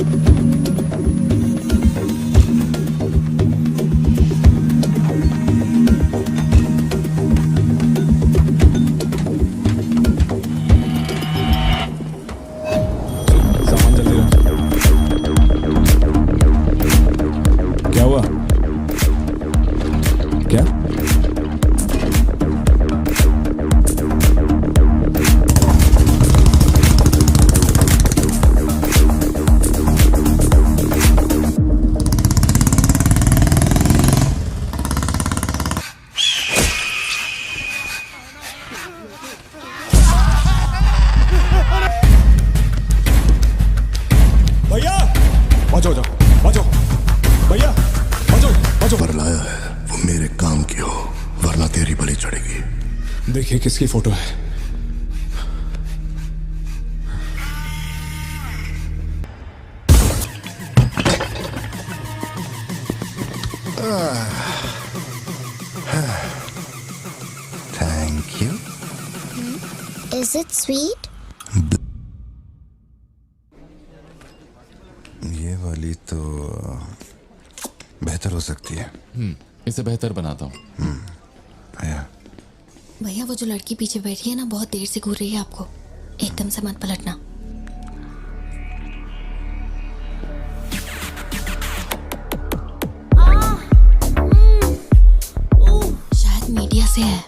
क्या हुआ? क्या? भैया बचो जाओ, बचो भैया, बचो बचो। पर लाया है वो मेरे काम की हो, वरना तेरी बलि चढ़ेगी। देखिए किसकी फोटो है। Thank you. Is it sweet? ये वाली तो बेहतर हो सकती है। इसे बेहतर बनाता हूँ। आया। भैया वो जो लड़की पीछे बैठी है ना, बहुत देर से घूर रही है आपको। एकदम से मत पलटना। शायद मीडिया से है।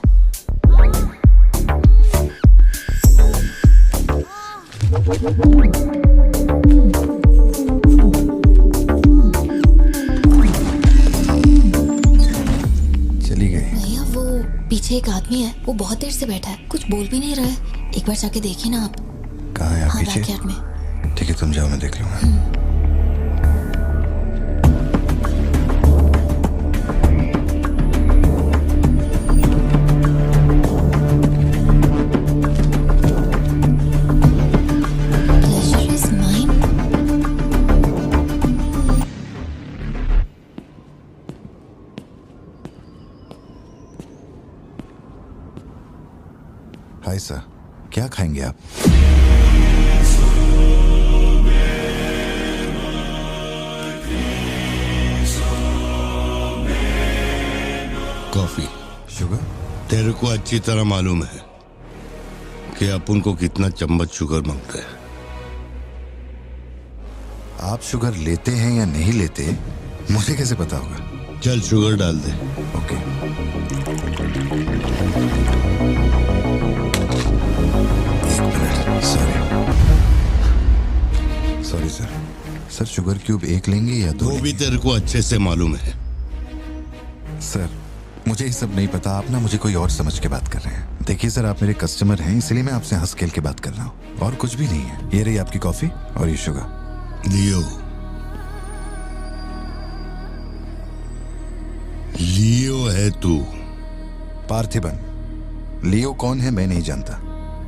चली गई। भैया वो पीछे एक आदमी है, वो बहुत देर से बैठा है, कुछ बोल भी नहीं रहा है। एक बार जाके देखिए ना आप। कहाँ है आप? हाँ, पीछे? बैकयार्ड में। ठीक है, तुम जाओ, मैं देख लूंगा। Pleasure is mine. Hi sir, क्या खाएंगे आप? कॉफी। शुगर? तेरे को अच्छी तरह मालूम है कि अपन को कितना चम्मच शुगर मांगते हैं। आप शुगर लेते हैं या नहीं लेते, मुझे कैसे पता होगा? चल शुगर डाल दे। ओके। एक minute, sorry sir, sugar cube एक लेंगे या दो? वो भी तेरे को अच्छे से मालूम है। सर, मुझे ये सब नहीं पता, आप ना मुझे कोई और समझ के बात कर रहे हैं। देखिए सर, आप मेरे कस्टमर हैं, इसलिए मैं आपसे हंस खेल के बात कर रहा हूँ, और कुछ भी नहीं है। ये रही आपकी कॉफी और ये शुगर। लियो है तू? पार्थिबन। लियो कौन है मैं नहीं जानता।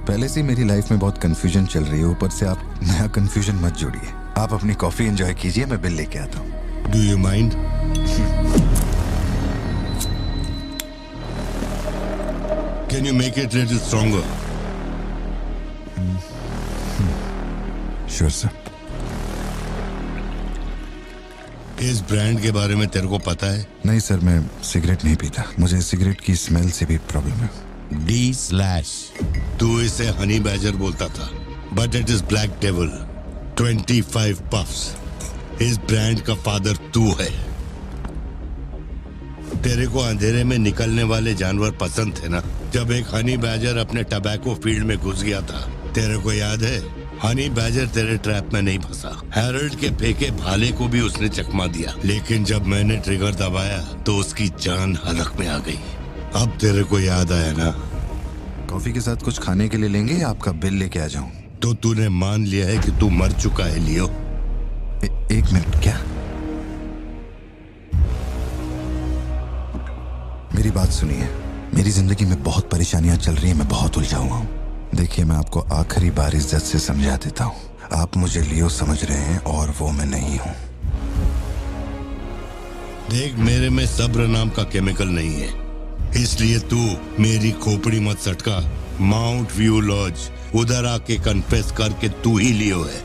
पहले से मेरी लाइफ में बहुत कंफ्यूजन चल रही है, ऊपर से आप नया कंफ्यूजन मत जोड़िए। आप अपनी कॉफी एंजॉय कीजिए, मैं बिल लेके आता हूँ। Do you mind? Can you make it a little stronger? Sure sir. इस ब्रांड के बारे में तेरे को पता है? नहीं सर, मैं सिगरेट नहीं पीता। मुझे सिगरेट की स्मेल से भी प्रॉब्लम है। D/। तू इसे हनी बैजर बोलता था, but it is black devil. 25 puffs. इस ब्रांड का फादर तू है। तेरे को अंधेरे में निकलने वाले जानवर पसंद थे ना? जब एक हनी बैजर अपने टबैको फील्ड में घुस गया था, तेरे को याद है? हनी बैजर तेरे ट्रैप में नहीं फंसा। हैरोल्ड के फेंके भाले को भी उसने चकमा दिया, लेकिन जब मैंने ट्रिगर दबाया तो उसकी जान हलक में आ गई। अब तेरे को याद आया ना? कॉफी के साथ कुछ खाने के लिए लेंगे या आपका बिल लेके आ जाऊं? तो तूने मान लिया है कि तू मर चुका है लियो? एक मिनट, क्या? मेरी बात सुनिए। मेरी जिंदगी में बहुत परेशानियां चल रही हैं, मैं बहुत उलझा हुआ हूं। देखिए, मैं आपको आखिरी बार इज्जत से समझा देता हूं। आप मुझे लियो समझ रहे हैं और वो मैं नहीं हूं। देख, मेरे में सब्र नाम का केमिकल नहीं है, इसलिए तू मेरी खोपड़ी मत सटका। माउंट व्यू लॉज, उधर आके कन्फेस करके तू ही लियो है।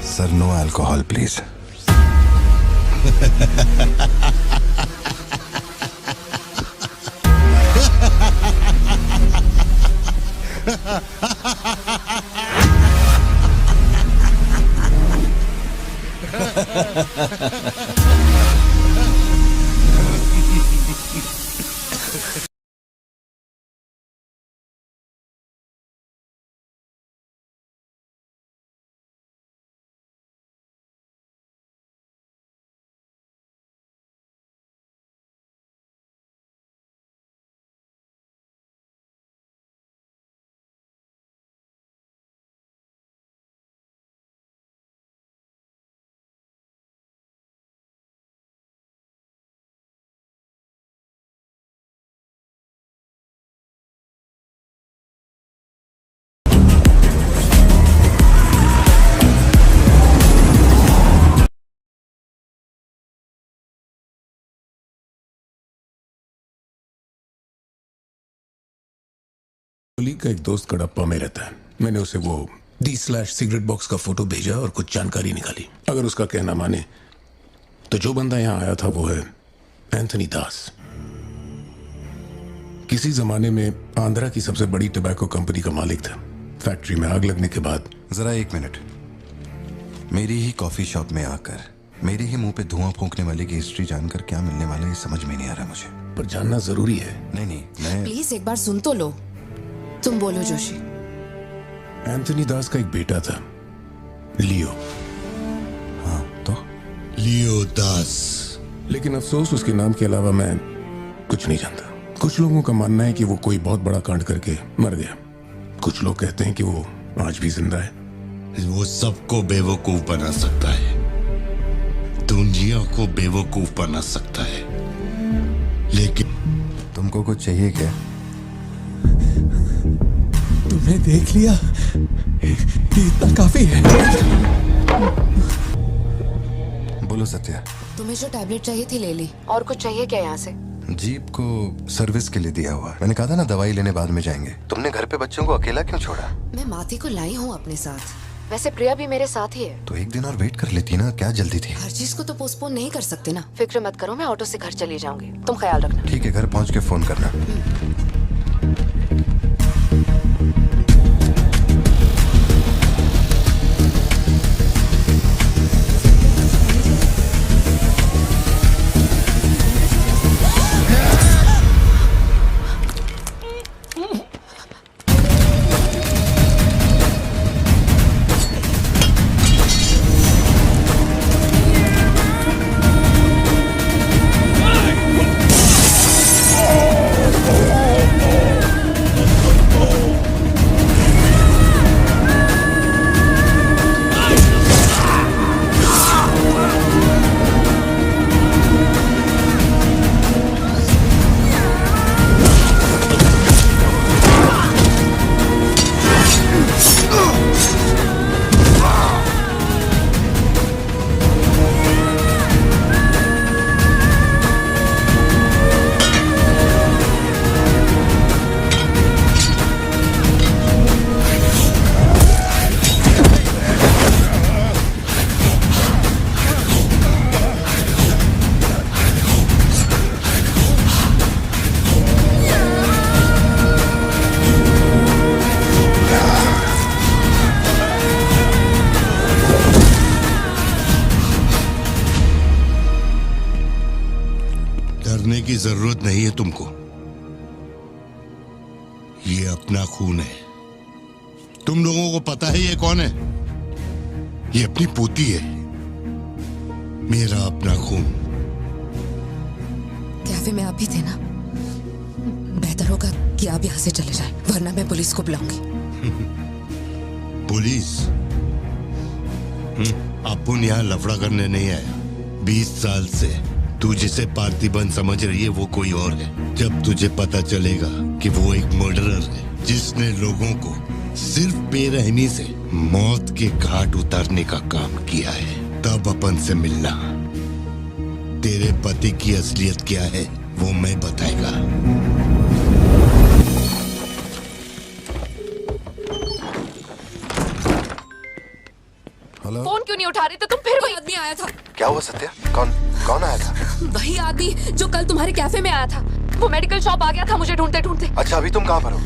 Sir, no alcohol please. Colleague का एक दोस्त कड़प्पा में रहता है। मैंने उसे वो D/सिगरेट बॉक्स का फोटो भेजा और कुछ जानकारी निकाली। अगर उसका कहना माने तो जो बंदा यहाँ आया था वो है एंथनी दास। किसी जमाने में आंध्रा की सबसे बड़ी टबैको कंपनी का मालिक था। फैक्ट्री में आग लगने के बाद। जरा एक मिनट। मेरी ही कॉफी शॉप में आकर मेरे ही मुंह पे धुआं फूंकने वाले की हिस्ट्री जानकर क्या मिलने वाला है, ये समझ में नहीं आ रहा मुझे। पर जानना जरूरी है। नहीं, मैं प्लीज एक बार सुन तो लो। तुम बोलो जोशी। एंथनी दास का एक बेटा था, लियो। हाँ, तो लियो दास। लेकिन अफसोस, उसके नाम के अलावा मैं कुछ नहीं जानता। कुछ लोगों का मानना है कि वो कोई बहुत बड़ा कांड करके मर गया। कुछ लोग कहते हैं कि वो आज भी जिंदा है। वो सबको बेवकूफ बना सकता है, दुनिया को बेवकूफ बना सकता है, लेकिन तुमको कुछ चाहिए क्या? तुम्हें देख लिया, इतना काफी है। बोलो सत्या। तुम्हें जो टैबलेट चाहिए थी ले ली। और कुछ चाहिए क्या यहाँ से? जीप को सर्विस के लिए दिया हुआ। मैंने कहा था ना दवाई लेने बाद में जाएंगे। तुमने घर पे बच्चों को अकेला क्यों छोड़ा? मैं माथी को लाई हूँ अपने साथ। वैसे प्रिया भी मेरे साथ ही है। तो एक दिन और वेट कर लेती ना, क्या जल्दी थी? हर चीज को तो पोस्टपोन नहीं कर सकते ना। फिक्र मत करो, मैं ऑटो से घर चली जाऊंगी, तुम ख्याल रखना। ठीक है, घर पहुँच के फोन करना। जरूरत नहीं है तुमको। ये अपना खून है। तुम लोगों को पता है ये कौन है? ये अपनी पोती है, मेरा अपना खून। कैफे में आप भी थे ना? बेहतर होगा कि आप यहाँ से चले जाएं, वरना मैं पुलिस को बुलाऊंगी। पुलिस? अपुन यहाँ लफड़ा करने नहीं आया। 20 साल से तू जिसे पार्थिबन समझ रही है वो कोई और है। जब तुझे पता चलेगा कि वो एक मर्डरर है जिसने लोगों को सिर्फ बेरहमी से मौत के घाट उतारने का काम किया है, तब अपन से मिलना। तेरे पति की असलियत क्या है वो मैं बताएगा। हेलो, फोन क्यों नहीं उठा रहे थे तुम? फिर वही आदमी आया था। क्या हुआ सत्या? कौन आया था? वही आदमी जो कल तुम्हारे कैफे में आया था। वो मेडिकल शॉप आ गया था मुझे ढूंढते ढूंढते। अच्छा, अभी तुम कहाँ पर हो?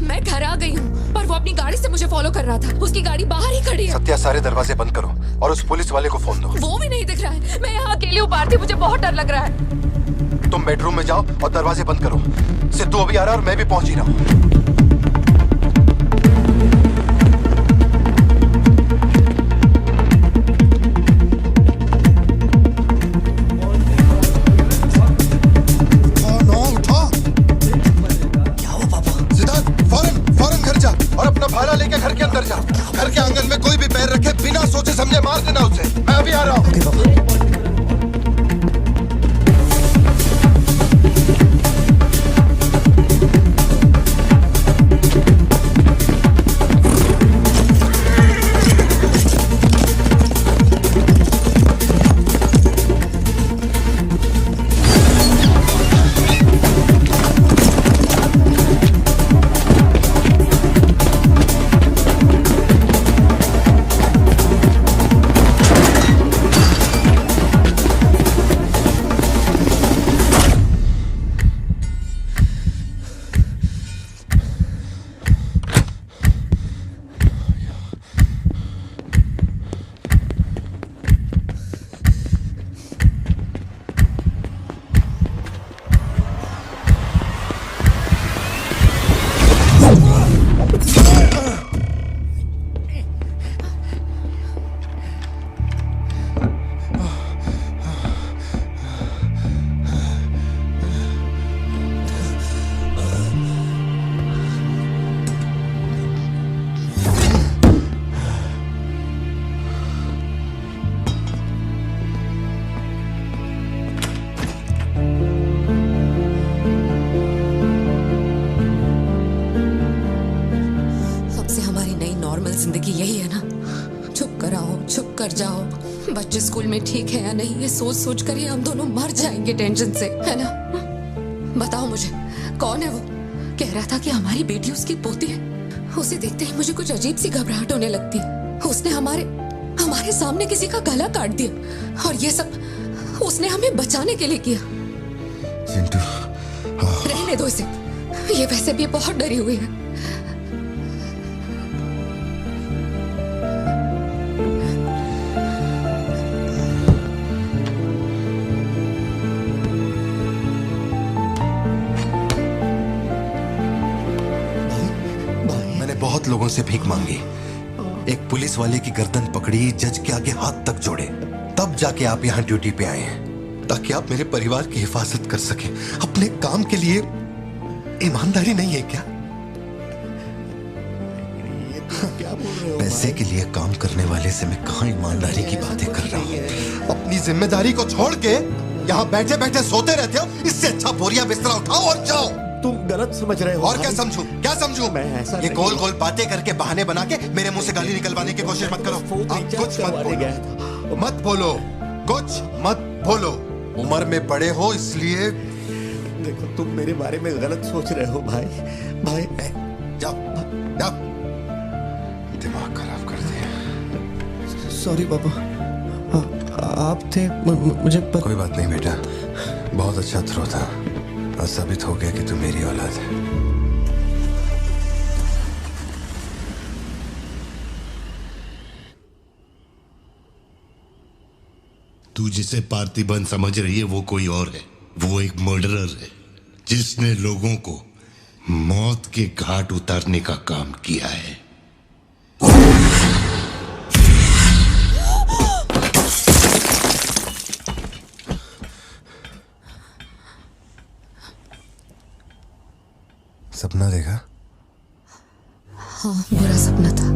मैं घर आ गई हूँ, पर वो अपनी गाड़ी से मुझे फॉलो कर रहा था। उसकी गाड़ी बाहर ही खड़ी है। सत्या, सारे दरवाजे बंद करो और उस पुलिस वाले को फोन दो। वो भी नहीं दिख रहा है। मैं यहाँ अकेली हूँ पार्थी, मुझे बहुत डर लग रहा है। तुम बेडरूम में जाओ और दरवाजे बंद करो। सिद्धू अभी आ रहा है और मैं भी पहुंच ही रहा हूँ। भाला लेके घर के अंदर जा। घर के आंगन में कोई भी पैर रखे बिना सोचे समझे मार देना उसे। मैं अभी आ रहा हूँ। जिंदगी यही है ना, चुप कर आओ, चुप कर जाओ। बच्चे स्कूल में ठीक है या नहीं ये सोच सोच कर ही हम दोनों मर जाएंगे टेंशन से, है ना? बताओ मुझे, कौन है वो? कह रहा था कि हमारी बेटी उसकी पोती है। उसे देखते ही मुझे कुछ अजीब सी घबराहट होने लगती है। उसने हमारे सामने किसी का गला काट दिया और ये सब उसने हमें बचाने के लिए किया। चिंटू, रहने दो इसे, ये वैसे भी बहुत डरी हुई है। बहुत लोगों से भीख मांगी, एक पुलिस वाले की गर्दन पकड़ी, जज के आगे हाथ तक जोड़े, तब जाके आप यहाँ ड्यूटी पे आए हैं ताकि आप मेरे परिवार की हिफाजत कर सके। अपने काम के लिए ईमानदारी नहीं है क्या? क्या बोल रहे हो? पैसे के लिए काम करने वाले से मैं कहाँ ईमानदारी की बातें कर रहा हूँ? अपनी जिम्मेदारी को छोड़ के यहाँ बैठे बैठे सोते रहते हो। इससे अच्छा बोरिया बिस्तरा उठाओ और जाओ। तुम गलत समझ रहे हो। और क्या समझू? क्या समझू? मैं ऐसा ये गोल गोल बातें करके बहाने बना के मेरे मुंह से गाली निकलवाने की कोशिश मत करो। आप कुछ मत बोलो, कुछ मत बोलो। उम्र में बड़े हो इसलिए। देखो, तुम मेरे बारे में गलत सोच रहे हो भाई। जाओ जाओ, दिमाग खराब कर दिया। सॉरी पापा, आप थे मुझे कोई बात नहीं बेटा, बहुत अच्छा थ्रो था। आज साबित हो गया कि तू मेरी औलाद है। तू जिसे पार्थिबन समझ रही है वो कोई और है। वो एक मर्डरर है जिसने लोगों को मौत के घाट उतारने का काम किया है। सपना देखा? हाँ, बुरा सपना था।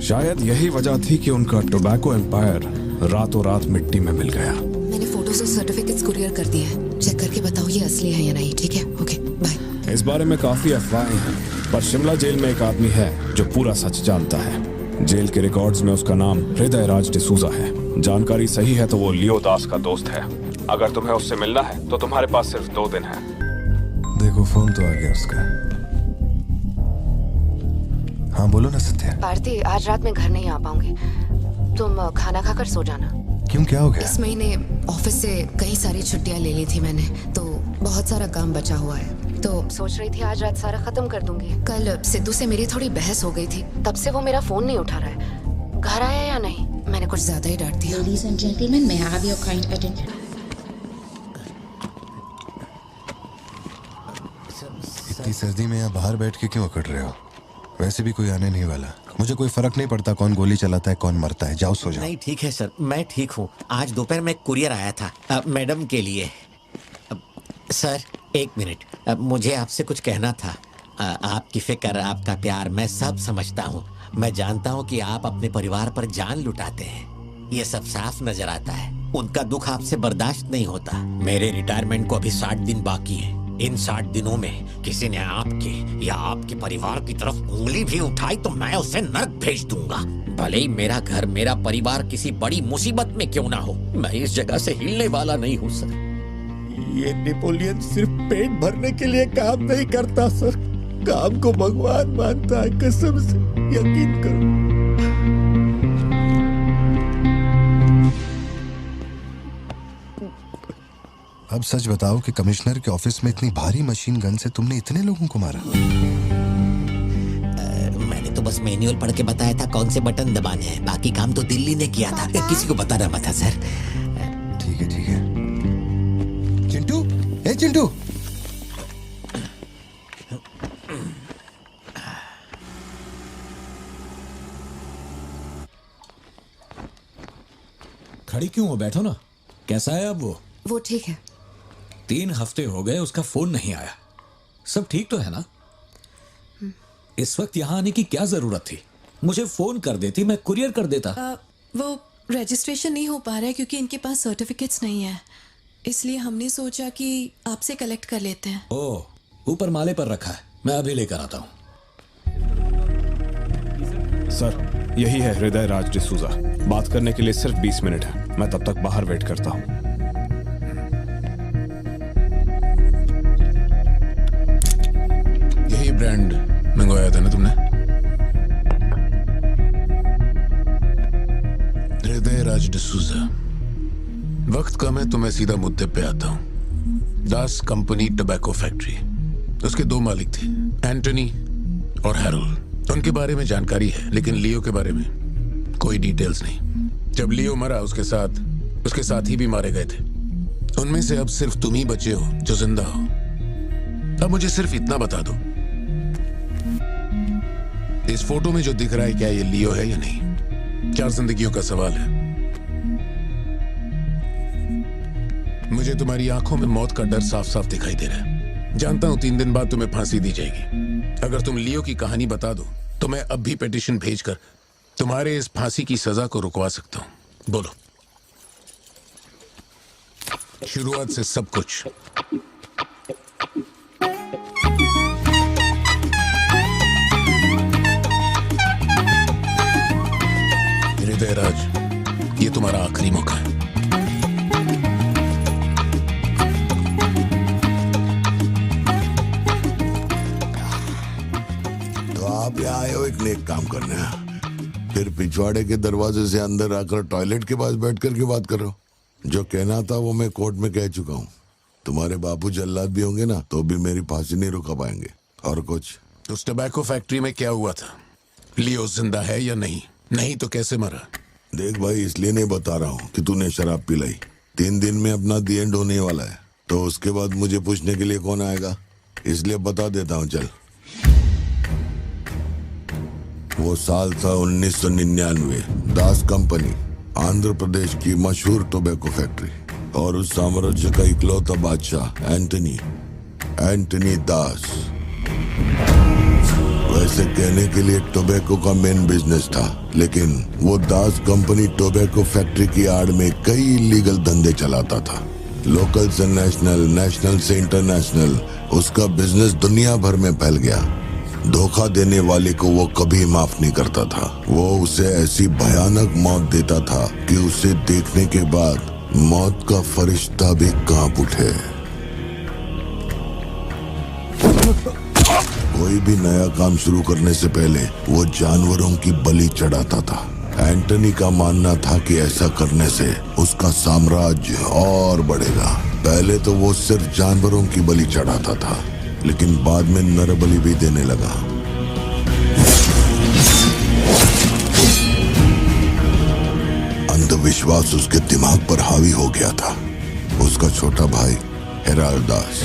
शायद यही वजह थी कि उनका टोबैको एम्पायर रातों रात मिट्टी में मिल गया। मैंने फोटोज और सर्टिफिकेट्स कुरियर कर दिए हैं। चेक करके बताओ ये असली है या नहीं। ठीक है, ओके, बाय। इस बारे में काफी अफवाहें हैं, पर शिमला जेल में एक आदमी है जो पूरा सच जानता है। जेल के रिकॉर्ड्स में उसका नाम हृदय राज डिसूजा है। जानकारी सही है तो वो लियो दास का दोस्त है। अगर तुम्हें उससे मिलना है तो तुम्हारे पास सिर्फ 2 दिन है। देखो, फोन तो आ गया उसका। हाँ बोलो ना सत्या। भारती, आज रात में घर नहीं आ पाऊंगी। तुम खाना खाकर सो जाना। क्यों, क्या हो गया? इस महीने ऑफिस से कई सारी छुट्टियां ले ली थी मैंने, तो बहुत सारा काम बचा हुआ है। तो सोच रही थी आज रात सारा खत्म कर दूंगी। कल सिद्धू से मेरी थोड़ी बहस हो गई थी, तब से वो मेरा फोन नहीं उठा रहा है। घर आया या नहीं? मैंने कुछ ज्यादा ही डांट दिया। Ladies and gentlemen, may I have your kind attention? इतनी सर्दी में यहाँ बाहर बैठ के क्यों अकड़ रहे हो? वैसे भी कोई आने नहीं वाला। मुझे कोई फर्क नहीं पड़ता कौन गोली चलाता है कौन मरता है। जाओ सो जाओ। नहीं ठीक है सर, मैं ठीक हूँ। आज दोपहर में कुरियर आया था मैडम के लिए। सर 1 मिनट, मुझे आपसे कुछ कहना था। आपकी फिक्र, आपका प्यार मैं सब समझता हूँ। मैं जानता हूँ कि आप अपने परिवार पर जान लुटाते हैं, ये सब साफ नजर आता है। उनका दुख आपसे बर्दाश्त नहीं होता। मेरे रिटायरमेंट को अभी 60 दिन बाकी है। इन 60 दिनों में किसी ने आपके या आपके परिवार की तरफ उंगली भी उठाई तो मैं उसे नर्क भेज दूंगा। भले ही मेरा घर, मेरा परिवार किसी बड़ी मुसीबत में क्यों ना हो, मैं इस जगह से हिलने वाला नहीं हूँ सर। ये नेपोलियन सिर्फ पेट भरने के लिए काम नहीं करता सर, काम को भगवान मानता है। कसम से यकीन करो। अब सच बताओ कि कमिश्नर के ऑफिस में इतनी भारी मशीन गन से तुमने इतने लोगों को मारा? मैंने तो बस मैनुअल पढ़ के बताया था कौन से बटन दबाने हैं, बाकी काम तो दिल्ली ने किया था। किसी को बताना मत था सर। ठीक है ठीक है। चिंटू, ए चिंटू, खड़ी क्यों हो? बैठो ना। कैसा है अब वो ठीक है। 3 हफ्ते हो गए, उसका फोन नहीं आया। सब ठीक तो है ना? इस वक्त यहाँ आने की क्या जरूरत थी? मुझे फोन कर देती, मैं कुरियर कर देता। वो रजिस्ट्रेशन नहीं हो पा रहा है क्योंकि इनके पास सर्टिफिकेट्स नहीं है, इसलिए हमने सोचा कि आपसे कलेक्ट कर लेते हैं। ओह, ऊपर माले पर रखा है, मैं अभी लेकर आता हूँ। सर, यही है हृदय राज डिसूजा। बात करने के लिए सिर्फ 20 मिनट है। मैं तब तक बाहर वेट करता हूँ। यही ब्रांड मंगवाया था ना तुमने? हृदय राज डिसूजा। वक्त कम है तो मैं सीधा मुद्दे पे आता हूँ। दास कंपनी टोबैको फैक्ट्री, उसके 2 मालिक थे, एंटनी और हैरोल्ड। उनके बारे में जानकारी है, लेकिन लियो के बारे में कोई डिटेल्स नहीं। जब लियो मरा, उसके साथी भी मारे गए थे। उनमें से अब सिर्फ तुम ही बचे हो जो जिंदा हो। अब मुझे सिर्फ इतना बता दो, इस फोटो में जो दिख रहा है क्या ये लियो है या नहीं? 4 जिंदगियों का सवाल है। मुझे तुम्हारी आंखों में मौत का डर साफ साफ दिखाई दे रहा है। जानता हूं 3 दिन बाद तुम्हें फांसी दी जाएगी। अगर तुम लियो की कहानी बता दो तो मैं अब भी पिटीशन भेजकर तुम्हारे इस फांसी की सजा को रुकवा सकता हूं। बोलो। शुरुआत से सब कुछ। हृदय राज, ये तुम्हारा आखिरी मौका है। तो आप यहाँ आए हो एक नेक काम करने, फिर पिछवाड़े के दरवाजे से अंदर आकर टॉयलेट के पास बैठ कर के बात करो। जो कहना था वो मैं कोर्ट में कह चुका हूँ। तुम्हारे बापू जल्लाद भी होंगे ना तो भी मेरी फांसी नहीं रुका पाएंगे। और कुछ? उस टोबैको फैक्ट्री में क्या हुआ था? लियो जिंदा है या नहीं? नहीं तो कैसे मरा? देख भाई, इसलिए नहीं बता रहा हूँ कि तूने शराब पिलाई। 3 दिन में अपना दी एंड होने वाला है, तो उसके बाद मुझे पूछने के लिए कौन आएगा, इसलिए बता देता हूँ। चल, वो साल था 1999। दास कंपनी, आंध्र प्रदेश की मशहूर टोबैको फैक्ट्री, और उस साम्राज्य का इकलौता बादशाह एंटनी दास। वैसे कहने के लिए टोबैको का मेन बिजनेस था, लेकिन वो दास कंपनी टोबैको फैक्ट्री की आड़ में कई इलीगल धंधे चलाता था। लोकल से नेशनल, नेशनल से इंटरनेशनल, उसका बिजनेस दुनिया भर में फैल गया। धोखा देने वाले को वो कभी माफ नहीं करता था। वो उसे ऐसी भयानक मौत देता था कि उसे देखने के बाद मौत का फरिश्ता भी कांप उठे। कोई भी नया काम शुरू करने से पहले वो जानवरों की बलि चढ़ाता था। एंटनी का मानना था कि ऐसा करने से उसका साम्राज्य और बढ़ेगा। पहले तो वो सिर्फ जानवरों की बलि चढ़ाता था, लेकिन बाद में नर बलि भी देने लगा। अंधविश्वास उसके दिमाग पर हावी हो गया था। उसका छोटा भाई हेराल्ड दास,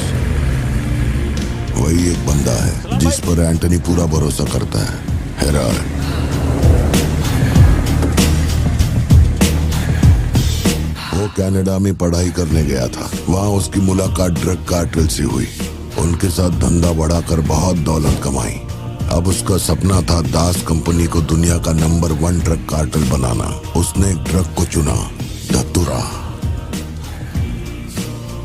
वही एक बंदा है जिस पर एंटनी पूरा भरोसा करता है। हेराल्ड वो कनाडा में पढ़ाई करने गया था। वहां उसकी मुलाकात ड्रग कार्टेल से हुई। उनके साथ धंधा बढ़ाकर बहुत दौलत कमाई। अब उसका सपना था दास कंपनी को दुनिया का नंबर 1 ड्रग कार्टेल बनाना। उसने एक ड्रग को चुना, धतूरा।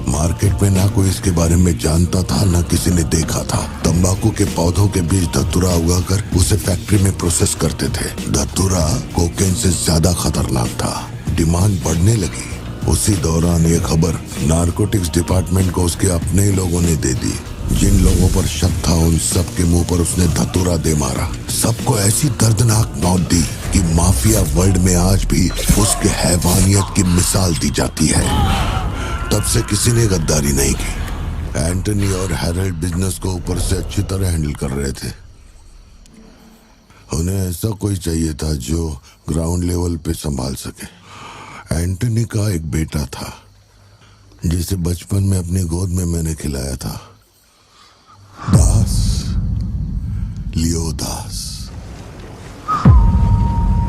मार्केट में ना कोई इसके बारे में जानता था, ना किसी ने देखा था। तंबाकू के पौधों के बीच धतूरा उगाकर उसे फैक्ट्री में प्रोसेस करते थे। धतूरा कोकेन से ज्यादा खतरनाक था। डिमांड बढ़ने लगी। उसी दौरान ये खबर नारकोटिक्स डिपार्टमेंट को उसके अपने ही लोगों ने दे दी। जिन लोगों पर शक था उन सब के मुंह पर उसने धतूरा दे मारा। सबको ऐसी दर्दनाक मौत दी कि माफिया वर्ल्ड में आज भी उसके हैवानियत की मिसाल दी जाती है। तब से किसी ने गद्दारी नहीं की। एंटनी और हैरल्ड बिजनेस को ऊपर से अच्छी तरह हैंडल कर रहे थे। उन्हें ऐसा कोई चाहिए था जो ग्राउंड लेवल पे संभाल सके। एंटनी का एक बेटा था जिसे बचपन में अपनी गोद में मैंने खिलाया था, दास, लियो दास।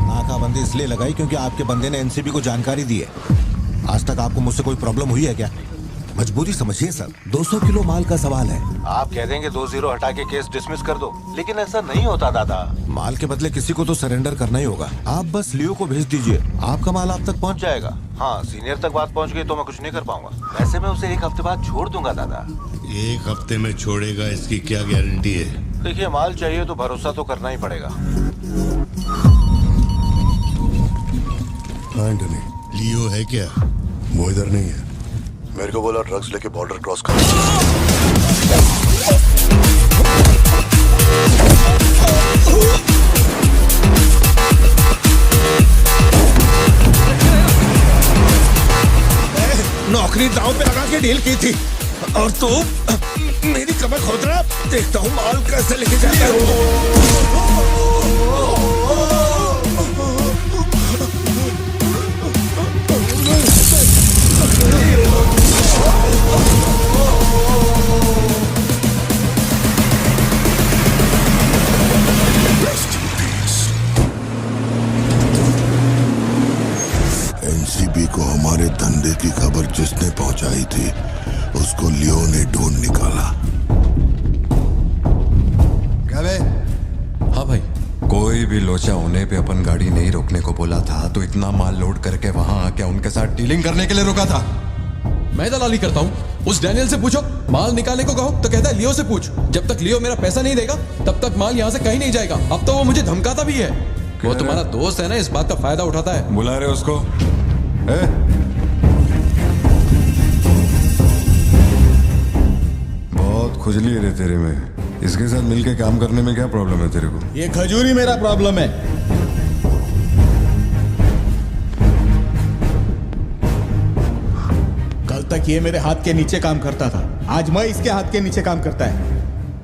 नाकाबंदी इसलिए लगाई क्योंकि आपके बंदे ने एनसीबी को जानकारी दी है। आज तक आपको मुझसे कोई प्रॉब्लम हुई है क्या? मजबूरी समझिए सर, 200 किलो माल का सवाल है। आप कह देंगे 2-0 हटा के केस डिसमिस कर दो, लेकिन ऐसा नहीं होता दादा। माल के बदले किसी को तो सरेंडर करना ही होगा। आप बस लियो को भेज दीजिए, आपका माल आप तक पहुंच जाएगा। हाँ, सीनियर तक बात पहुंच गई तो मैं कुछ नहीं कर पाऊंगा। वैसे मैं उसे 1 हफ्ते बाद छोड़ दूंगा दादा। 1 हफ्ते में छोड़ेगा, इसकी क्या गारंटी है? देखिए, माल चाहिए तो भरोसा तो करना ही पड़ेगा। एंटनी, लियो है क्या? वो इधर नहीं है। मेरे को बोला ड्रग्स लेके बॉर्डर क्रॉस कर। नौकरी दांव पे लगा के डील की थी और तू मेरी कमर खोद रहा। देखता हूँ माल कैसे लेके जाता है। एनसीबी को हमारे धंधे की खबर जिसने पहुंचाई थी उसको लियो ने ढूंढ निकाला। क्या बे? हाँ भाई। कोई भी लोचा होने पे अपन गाड़ी नहीं रोकने को बोला था, तो इतना माल लोड करके वहां आके उनके साथ डीलिंग करने के लिए रुका था। मैं दलाली करता हूँ? उस डैनियल से पूछो। माल निकालने को कहो तो कहता है लियो से पूछ। जब तक लियो मेरा पैसा नहीं देगा तब तक माल यहाँ से कहीं नहीं जाएगा। अब तो वो मुझे धमकाता भी है। वो तुम्हारा दोस्त है ना, इस बात का फायदा उठाता है। बुला रहे उसको? बहुत खुजली है रे तेरे में। इसके साथ मिलके काम करने में क्या प्रॉब्लम है तेरे को? ये खजूरी मेरा प्रॉब्लम है। कल तक ये मेरे हाथ के नीचे काम करता था, आज मैं इसके हाथ के नीचे काम करता है।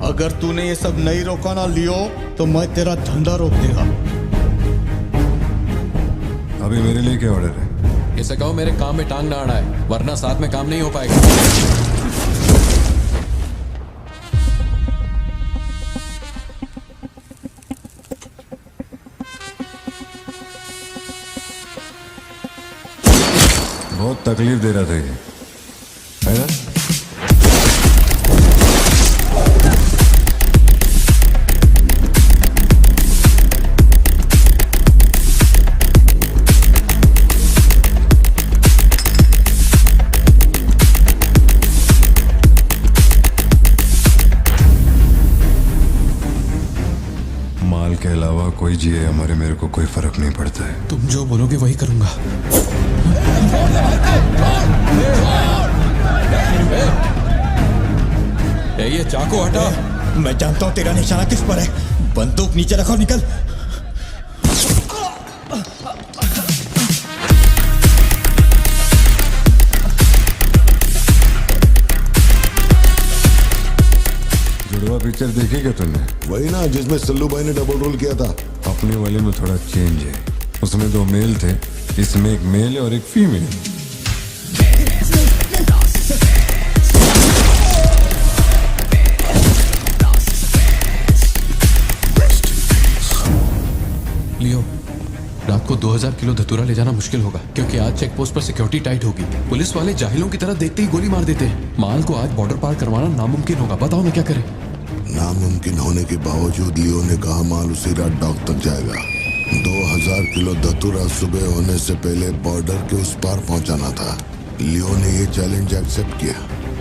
अगर तूने ये सब नहीं रोका ना लियो तो मैं तेरा धंधा रोक देगा। अभी मेरे लिए क्या ऑर्डर है? इसे कहो मेरे काम में टांग ना अड़ाए, वरना साथ में काम नहीं हो पाएगा। बहुत तकलीफ दे रहा था ये, है ना? माल के अलावा कोई जिए हमारे, मेरे को कोई फर्क नहीं पड़ता है। तुम जो बोलोगे वही करूंगा। ये चाकू हटा। मैं जानता हूं तेरा निशाना किस पर है। बंदूक नीचे रखो, निकल। जुड़वा पिक्चर देखी क्या तुमने? वही ना जिसमें सल्लू भाई ने डबल रोल किया था। अपने वाले में थोड़ा चेंज है, उसमें 2 मेल थे, इसमें एक मेल है और एक फीमेल। लियो, रात को 2000 किलो धतूरा ले जाना मुश्किल होगा, क्योंकि आज चेक पोस्ट पर सिक्योरिटी टाइट होगी। पुलिस वाले जाहिलों की तरह देखते ही गोली मार देते हैं। माल को आज बॉर्डर पार करवाना नामुमकिन होगा। बताओ मैं क्या करें? नामुमकिन होने के बावजूद लियो ने कहा माल उसी रात डॉक तक जाएगा। 2000 किलो धतूरा सुबह होने से पहले बॉर्डर के उस पार पहुंचाना था। लियो ने ये चैलेंज एक्सेप्ट किया।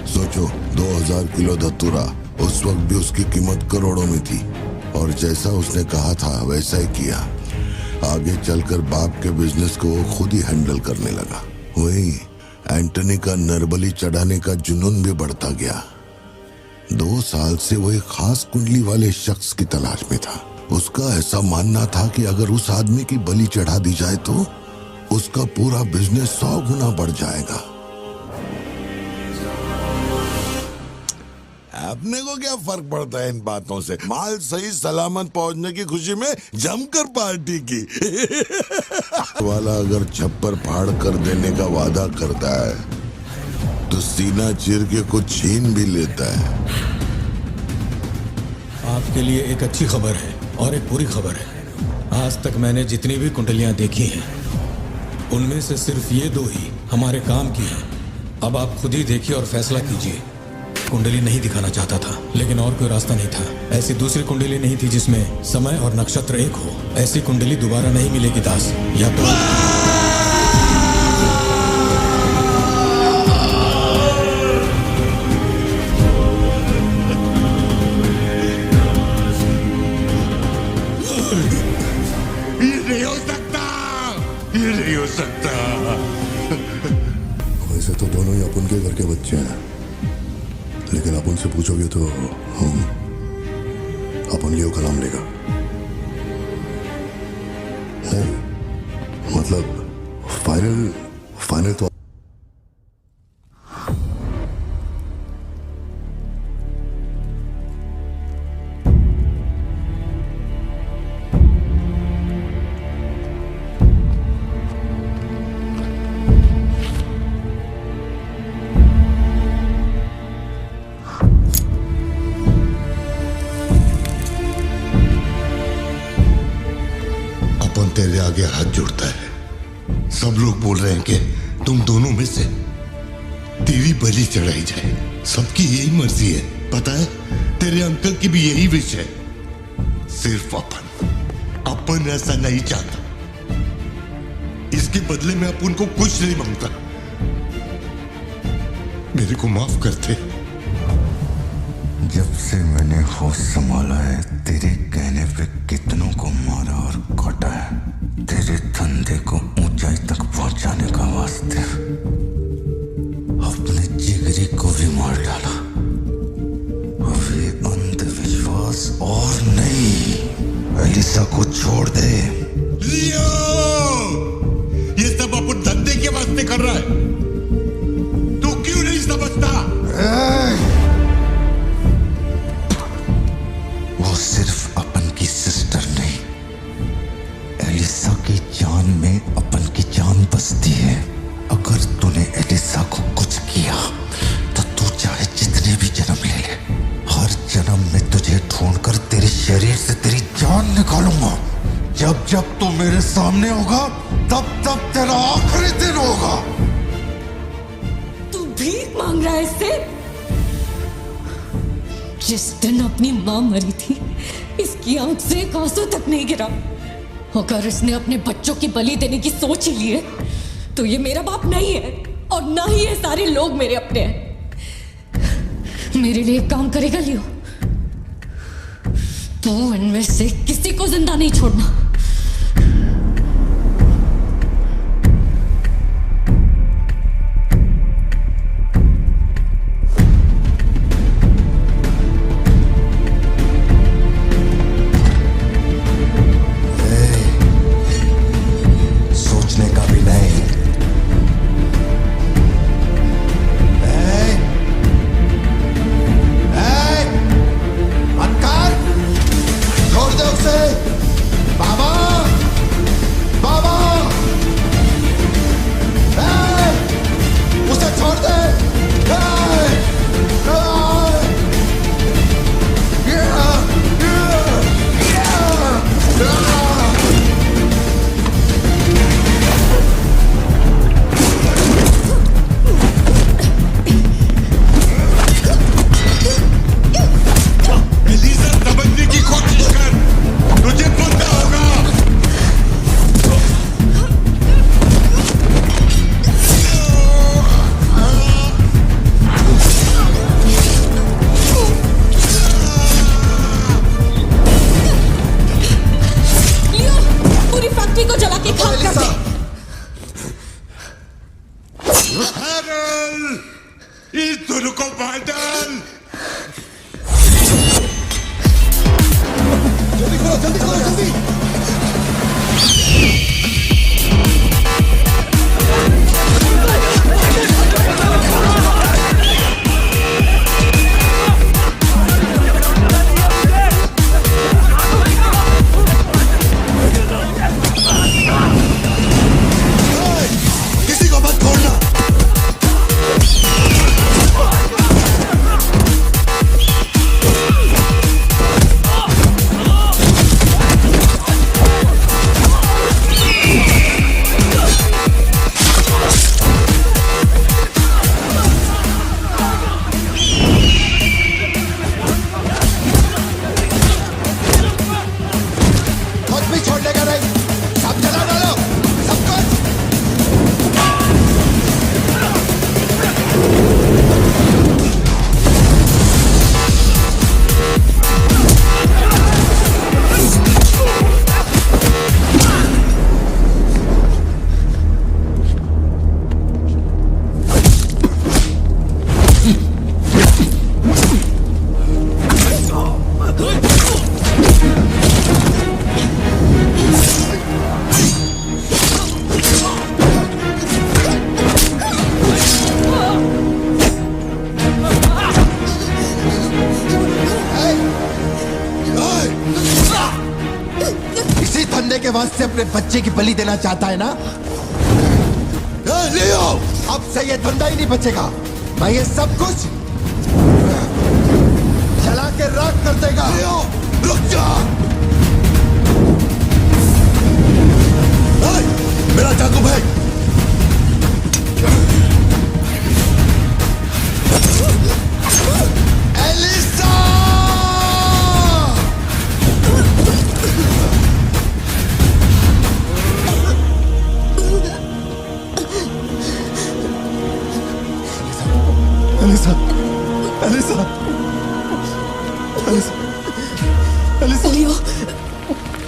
सोचो, 2000 किलो धतूरा, उस वक्त भी उसकी कीमत करोड़ों में थी, और जैसा उसने कहा था वैसा ही किया। आगे चलकर बाप के बिजनेस को वो खुद ही हैंडल करने लगा। वही एंटनी का नरबली चढ़ाने का जुनून भी बढ़ता गया। 2 साल से वो एक खास कुंडली वाले शख्स की तलाश में था। उसका ऐसा मानना था कि अगर उस आदमी की बलि चढ़ा दी जाए तो उसका पूरा बिजनेस 100 गुना बढ़ जाएगा। अपने को क्या फर्क पड़ता है इन बातों से? माल सही सलामत पहुंचने की खुशी में जमकर पार्टी की। वाला अगर छप्पर फाड़ कर देने का वादा करता है तो सीना चीर के कुछ छीन भी लेता है। आपके लिए एक अच्छी खबर है और एक बुरी खबर है। आज तक मैंने जितनी भी कुंडलियां देखी हैं, उनमें से सिर्फ ये 2 ही हमारे काम की हैं। अब आप खुद ही देखिए और फैसला कीजिए। कुंडली नहीं दिखाना चाहता था, लेकिन और कोई रास्ता नहीं था। ऐसी दूसरी कुंडली नहीं थी जिसमें समय और नक्षत्र एक हो। ऐसी कुंडली दोबारा नहीं मिलेगी दास। या तो ये नहीं हो सकता, ये नहीं हो सकता। वैसे तो दोनों ही अपन के घर के बच्चे हैं, लेकिन आप उनसे पूछोगे तो अपन लियो का नाम लेगा। नहीं, मतलब फाइनल तो तेरे आगे हाथ जोड़ता है। सब लोग बोल रहे हैं कि तुम दोनों में से तेरी बलि चढ़ाई जाए। सबकी यही मर्जी है, पता है? तेरे अंकल की भी यही विश है। सिर्फ अपन ऐसा नहीं चाहता। इसके बदले में अपन को कुछ नहीं मांगता। मेरे को माफ करते। जब से मैंने होश संभाला है, तेरे कहने पे कितनों को मारा और काटा है। तेरे धंधे को ऊंचाई तक पहुंचाने का वास्ते अपने जिगरी को भी मार डाला। अब ये अंधविश्वास और नहीं। एलिसा को छोड़ दे। लियो, ये सब अपन धंधे के वास्ते कर रहा है। तू क्यों नहीं समझता? वो सिर्फ अपन की सिस्टर नहीं, एलिसा की जान में अपन की जब जब तू मेरे सामने होगा तब तब तेरा आखिरी दिन होगा। तू भीख मांग रहा है इससे? जिस दिन अपनी मां मरी थी इसकी आंख से एक आंसू तक नहीं गिरा। अगर इसने अपने बच्चों की बलि देने की सोच ही ली है तो ये मेरा बाप नहीं है और ना ही ये सारे लोग मेरे अपने हैं। मेरे लिए एक काम करेगा लियो, तू इनमें से किसी को जिंदा नहीं छोड़ना। सोचने का भी नहीं। छोड़ दे उसे। बाबा, बाबा, उसे छोड़ दे। समझने की कोशिश कर, तुझे पता होगा। लियो, पूरी फैक्ट्री को जला के खाक कर दे। इस दोनों को बांध डाल। जल्दी करो, जल्दी करो, जल्दी। किसी को मत छोड़ना। कुछ भी छोड़ने का नहीं, सब जला डालो, सब कुछ। इसी धंधे के वास्ते अपने बच्चे की बलि देना चाहता है ना? लियो, अब से ये धंधा ही नहीं बचेगा। मैं ये सब कुछ जला के राख कर देगा। लियो, रुक जा। मेरा चाकू भाई। Elisa! Elisa, Elisa, Elisa, Elisa. Leo,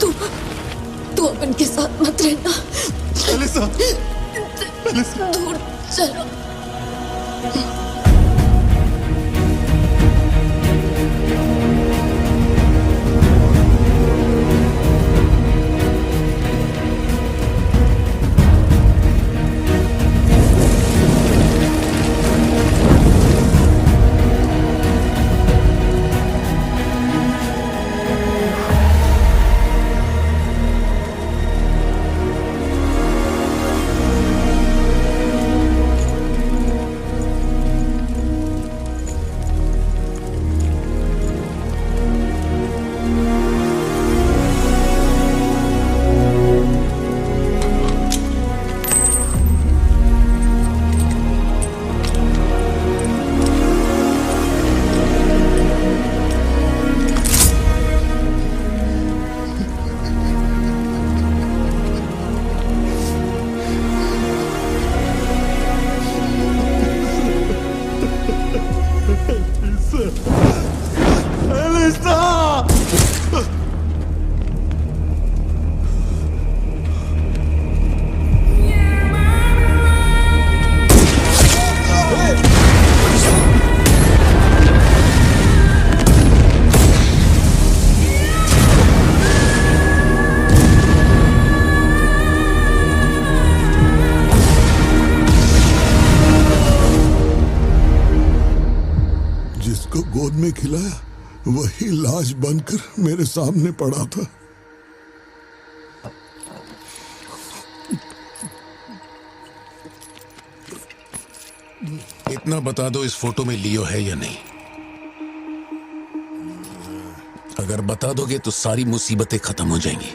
तू अब इनके साथ मत रहना। Elisa, Elisa. दूर चलो। जिसको गोद में खिलाया वही लाश बनकर मेरे सामने पड़ा था। इतना बता दो, इस फोटो में लियो है या नहीं? अगर बता दोगे तो सारी मुसीबतें खत्म हो जाएंगी।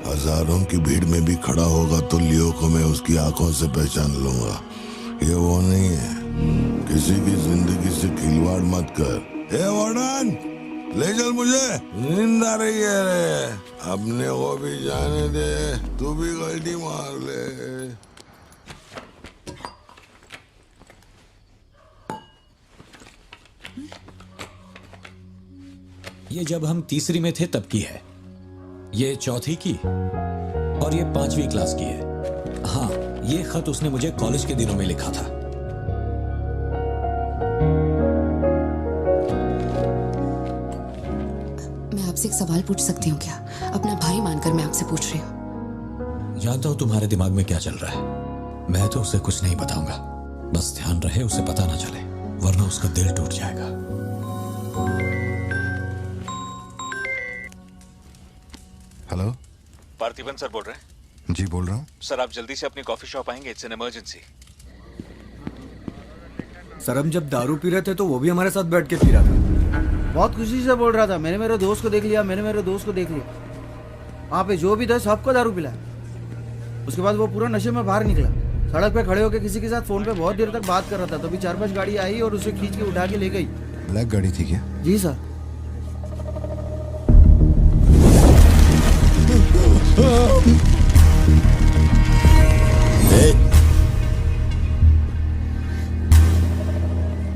हजारों की भीड़ में भी खड़ा होगा तो लियो को मैं उसकी आंखों से पहचान लूंगा। ये वो नहीं है। किसी की जिंदगी से खिलवाड़ मत कर। ए वार्डन, ले चल मुझे, नींद आ रही है रे। अपने को भी जाने दे, तू भी गलती मार ले। ये जब हम तीसरी में थे तब की है, ये चौथी की और ये 5वीं क्लास की है। हाँ, ये खत उसने मुझे कॉलेज के दिनों में लिखा था। मैं आपसे एक सवाल पूछ सकती हूँ क्या? अपना भाई मानकर मैं आपसे पूछ रही हूँ। जानता हूँ तुम्हारे दिमाग में क्या चल रहा है। मैं तो उसे कुछ नहीं बताऊंगा, बस ध्यान रहे उसे पता ना चले, वरना उसका दिल टूट जाएगा। हेलो, पार्थिबन सर बोल रहे हैं? जी बोल रहा हूँ। सर आप जल्दी से अपनी कॉफी शॉप आएंगे, इट्स एन इमरजेंसी। सर हम जब दारू पी रहे थे तो वो भी हमारे साथ बैठ के पी रहा था। बहुत खुशी से बोल रहा था, मैंने मेरे दोस्त को देख लिया, मैंने मेरे दोस्त को देख लिया। वहाँ पे जो भी था सबको दारू पिलाया। उसके बाद वो पूरा नशे में बाहर निकला, सड़क पे खड़े होकर किसी के साथ फोन पे बहुत देर तक बात कर रहा था। तभी 4-5 गाड़ी आई और उसे खींच के उठा के ले गई। ब्लैक गाड़ी थी क्या? जी सर।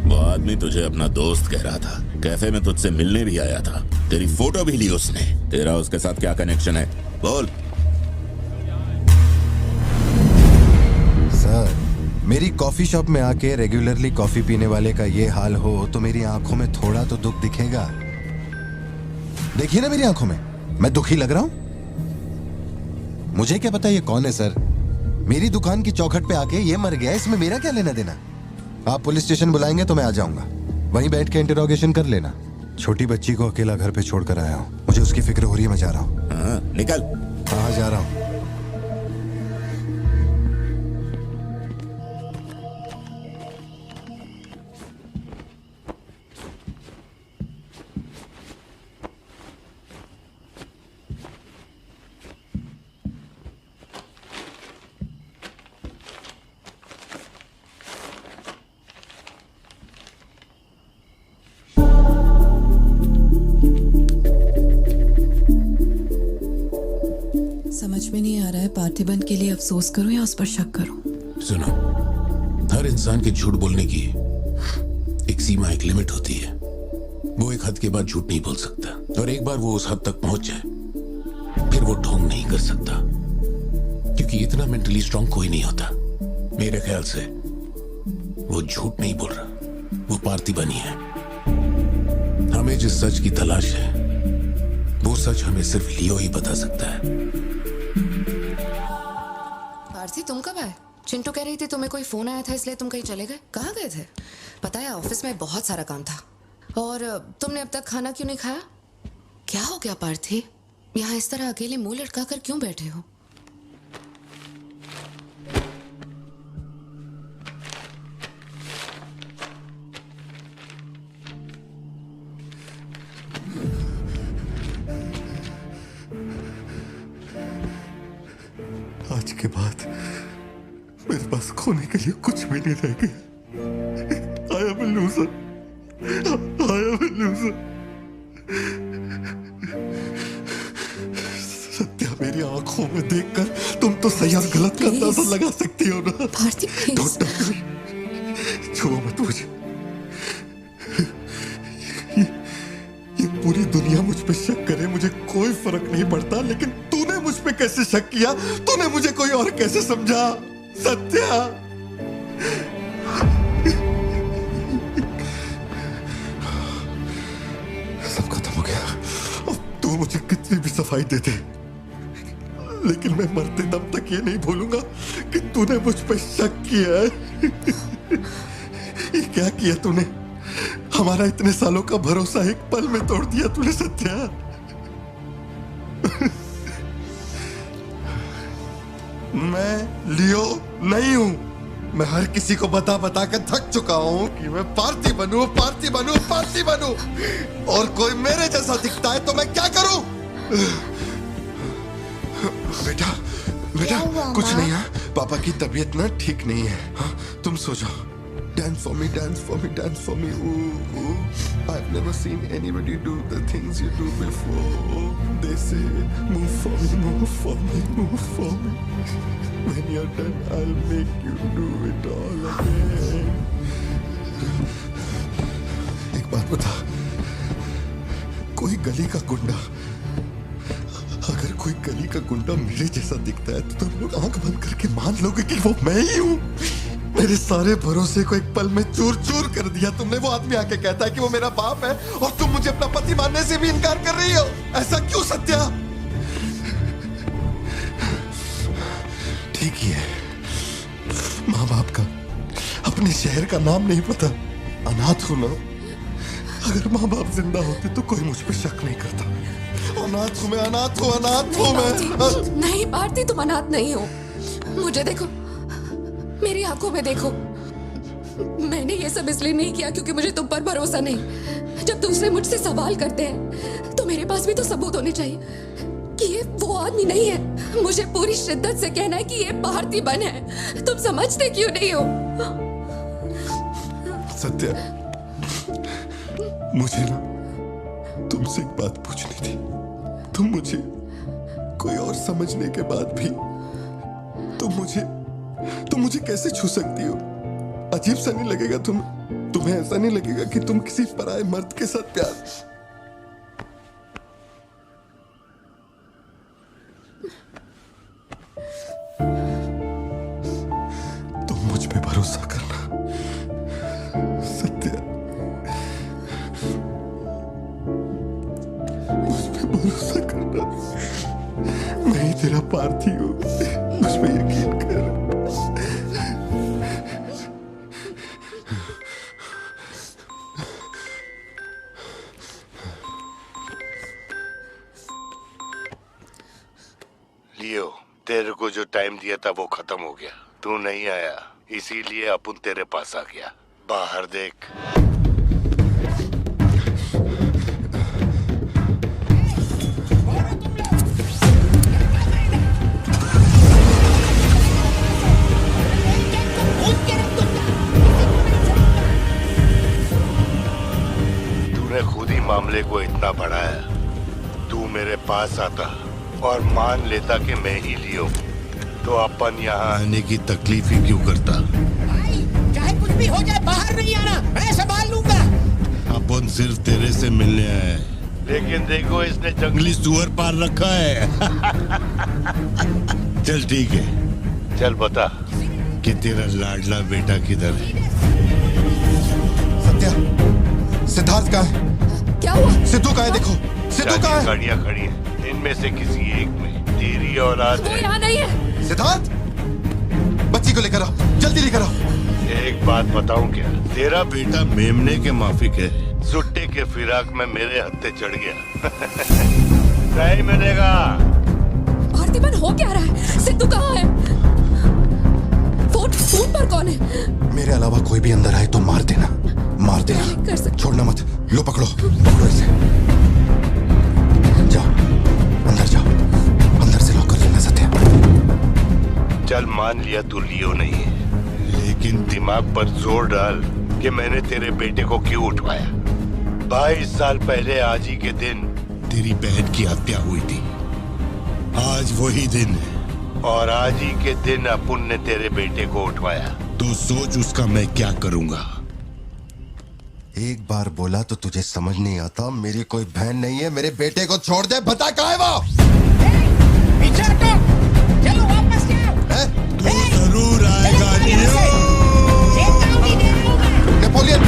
वो आदमी तुझे अपना दोस्त कह रहा था, कैफे में तुझसे मिलने भी आया था, तेरी फोटो भी ली उसने। तेरा उसके साथ क्या कनेक्शन है, बोल। सर, मेरी कॉफी शॉप में आके रेगुलरली कॉफी पीने वाले का ये हाल हो तो मेरी आंखों में थोड़ा तो दुख दिखेगा। देखिए ना मेरी आंखों में, मैं दुखी लग रहा हूं? मुझे क्या पता ये कौन है सर? मेरी दुकान की चौखट पे आके ये मर गया, इसमें मेरा क्या लेना देना? आप पुलिस स्टेशन बुलाएंगे तो मैं आ जाऊंगा, वहीं बैठ के इंटरोगेशन कर लेना। छोटी बच्ची को अकेला घर पे छोड़कर आया हूँ, मुझे उसकी फिक्र हो रही है, मैं जा रहा हूँ। निकल। कहाँ जा रहा हूँ? समझ में नहीं आ रहा है पार्थिबन के लिए अफसोस करूं या उस पर शक करूं। सुनो, हर इंसान के झूठ बोलने की एक सीमा, एक लिमिट होती है। वो एक हद के बाद झूठ नहीं बोल सकता, और एक बार वो उस हद तक पहुंच जाए फिर वो ढोंग नहीं कर सकता, क्योंकि इतना मेंटली स्ट्रांग कोई नहीं होता। मेरे ख्याल से वो झूठ नहीं बोल रहा, वो पार्थिबन ही है। हमें जिस सच की तलाश है वो सच हमें सिर्फ लियो ही बता सकता है। पार्थी, तुम कब आए? चिंटू कह रही थी तुम्हें कोई फोन आया था इसलिए तुम कहीं चले गए। कहाँ गए थे? पता है ऑफिस में बहुत सारा काम था। और तुमने अब तक खाना क्यों नहीं खाया? क्या हो गया पार्थी? यहाँ इस तरह अकेले मुंह लटका कर क्यों बैठे हो? आज के बाद मेरे पास खोने के लिए कुछ भी नहीं रह गया। I am a loser. I am a loser. Satya, मेरी आंखों में देखकर तुम तो सही और गलत का अंदाजा लगा सकती हो ना। Parthi, Don't touch me. छुओ मत मुझे। ये पूरी दुनिया मुझ पे शक करे, मुझे कोई फर्क नहीं पड़ता, लेकिन तूने मुझ पे कैसे शक किया? तूने मुझे कोई और कैसे समझा? सत्या, सब खत्म हो गया। अब तू मुझे कितनी भी सफाई दे दे, लेकिन मैं मरते दम तक ये नहीं भूलूंगा कि तूने मुझ पर शक किया है। ये क्या किया तूने? हमारा इतने सालों का भरोसा एक पल में तोड़ दिया तूने सत्या। मैं लियो नहीं हूं। मैं हर किसी को बता बता कर थक चुका हूं कि मैं पार्थी बनूं, पार्थी बनूं, पार्थी बनूं, और कोई मेरे जैसा दिखता है तो मैं क्या करूं? बेटा बेटा कुछ नहीं है, पापा की तबीयत ना ठीक नहीं है। हाँ, तुम सो जाओ। Dance for me, dance for me, dance for me. Ooh, ooh. I've never seen anybody do the things you do before. They say, move for me, move for me, move for me. When you're done, I'll make you do it all again. एक बात बता, कोई गली का गुंडा, अगर कोई गली का गुंडा मेरे जैसा दिखता है तो तुम लोग आंख बंद करके मान लोगे कि वो मैं ही हूं। मेरे सारे भरोसे को एक पल में चूर चूर कर दिया तुमने। वो आदमी आके कहता है कि वो मेरा बाप है और तुम मुझे अपना पति मानने से भी इनकार कर रही हो। ऐसा क्यों सत्या? ठीक ही है, माँ बाप का अपने शहर का नाम नहीं पता, अनाथ हूं ना। अगर माँ बाप जिंदा होते तो कोई मुझ पर शक नहीं करता। अनाथ हूं मैं, अनाथ हूं, अनाथ हूं मैं। नहीं भारती, तुम अनाथ नहीं हो। मुझे देखो, मेरी आंखों में देखो। मैंने ये सब इसलिए नहीं किया क्योंकि मुझे तुम पर भरोसा नहीं। जब दूसरे मुझसे सवाल करते हैं तो मेरे पास भी तो सबूत होने चाहिए कि ये वो आदमी नहीं है। मुझे पूरी शिद्दत से कहना है कि ये पार्थिबन है। तुम समझते क्यों नहीं हो? सत्या, मुझे ना तुमसे एक बात पूछनी थी। तुम मुझे कोई और समझने के बाद भी तुम मुझे कैसे छू सकती हो? अजीब सा नहीं लगेगा तुम्हें ऐसा नहीं लगेगा कि तुम किसी पराये मर्द के साथ प्यार? तुम मुझ पे भरोसा करना सत्या, मुझ पे भरोसा करना। मैं ही तेरा पार्थी हूं, मुझ पे यकीन कर। लियो, तेरे को जो टाइम दिया था वो खत्म हो गया। तू नहीं आया, इसीलिए अपन तेरे पास आ गया। बाहर देख। तूने खुद ही मामले को इतना बढ़ाया। तू मेरे पास आता और मान लेता कि मैं ही लियो, तो अपन यहाँ आने की तकलीफ ही क्यों करता? भाई, चाहे कुछ भी हो जाए, बाहर नहीं आना, मैं संभाल लूंगा। अपन सिर्फ तेरे से मिलने आए, लेकिन देखो इसने जंगली सुअर पाल रखा है। चल ठीक है, चल बता कि तेरा लाडला बेटा किधर है? सत्या, सिद्धार्थ कहाँ है? क्या हुआ? सिद्धू कहाँ है? देखो सिद्धू कहाँ है? गाड़ियाँ खड़ी हैं, इनमें से किसी एक में तेरी औलाद वो है। यहाँ नहीं है। सिद्धार्थ, बच्ची को लेकर आओ, जल्दी लेकर आओ। एक बात बताऊं क्या? तेरा बेटा मेमने के माफिक है, सुट्टे के फिराक में मेरे हत्थे चढ़ गया। नहीं मिलेगा। पार्थिबन हो क्या रहा है? सिद्धू कहाँ है? फोन पर कौन है? मेरे अलावा कोई भी अंदर आए तो मार देना, मार देना, छोड़ना मत। लो पकड़ो, पकड़ो इसे। जाओ अंदर जाओ, अंदर से लॉक कर लेना सत्या। चल मान लिया तू लियो नहीं है, लेकिन दिमाग पर जोर डाल कि मैंने तेरे बेटे को क्यों उठवाया। 22 साल पहले आज ही के दिन तेरी बहन की हत्या हुई थी। आज वही दिन है और आज ही के दिन अपुन ने तेरे बेटे को उठवाया। तो सोच उसका मैं क्या करूंगा। एक बार बोला तो तुझे समझ नहीं आता। मेरी कोई बहन नहीं है, मेरे बेटे को छोड़ दे। बता कहाँ है वो? पीछे हटो, चलो वापस जाओ। तू जरूर आएगा लियो। नेपोलियन,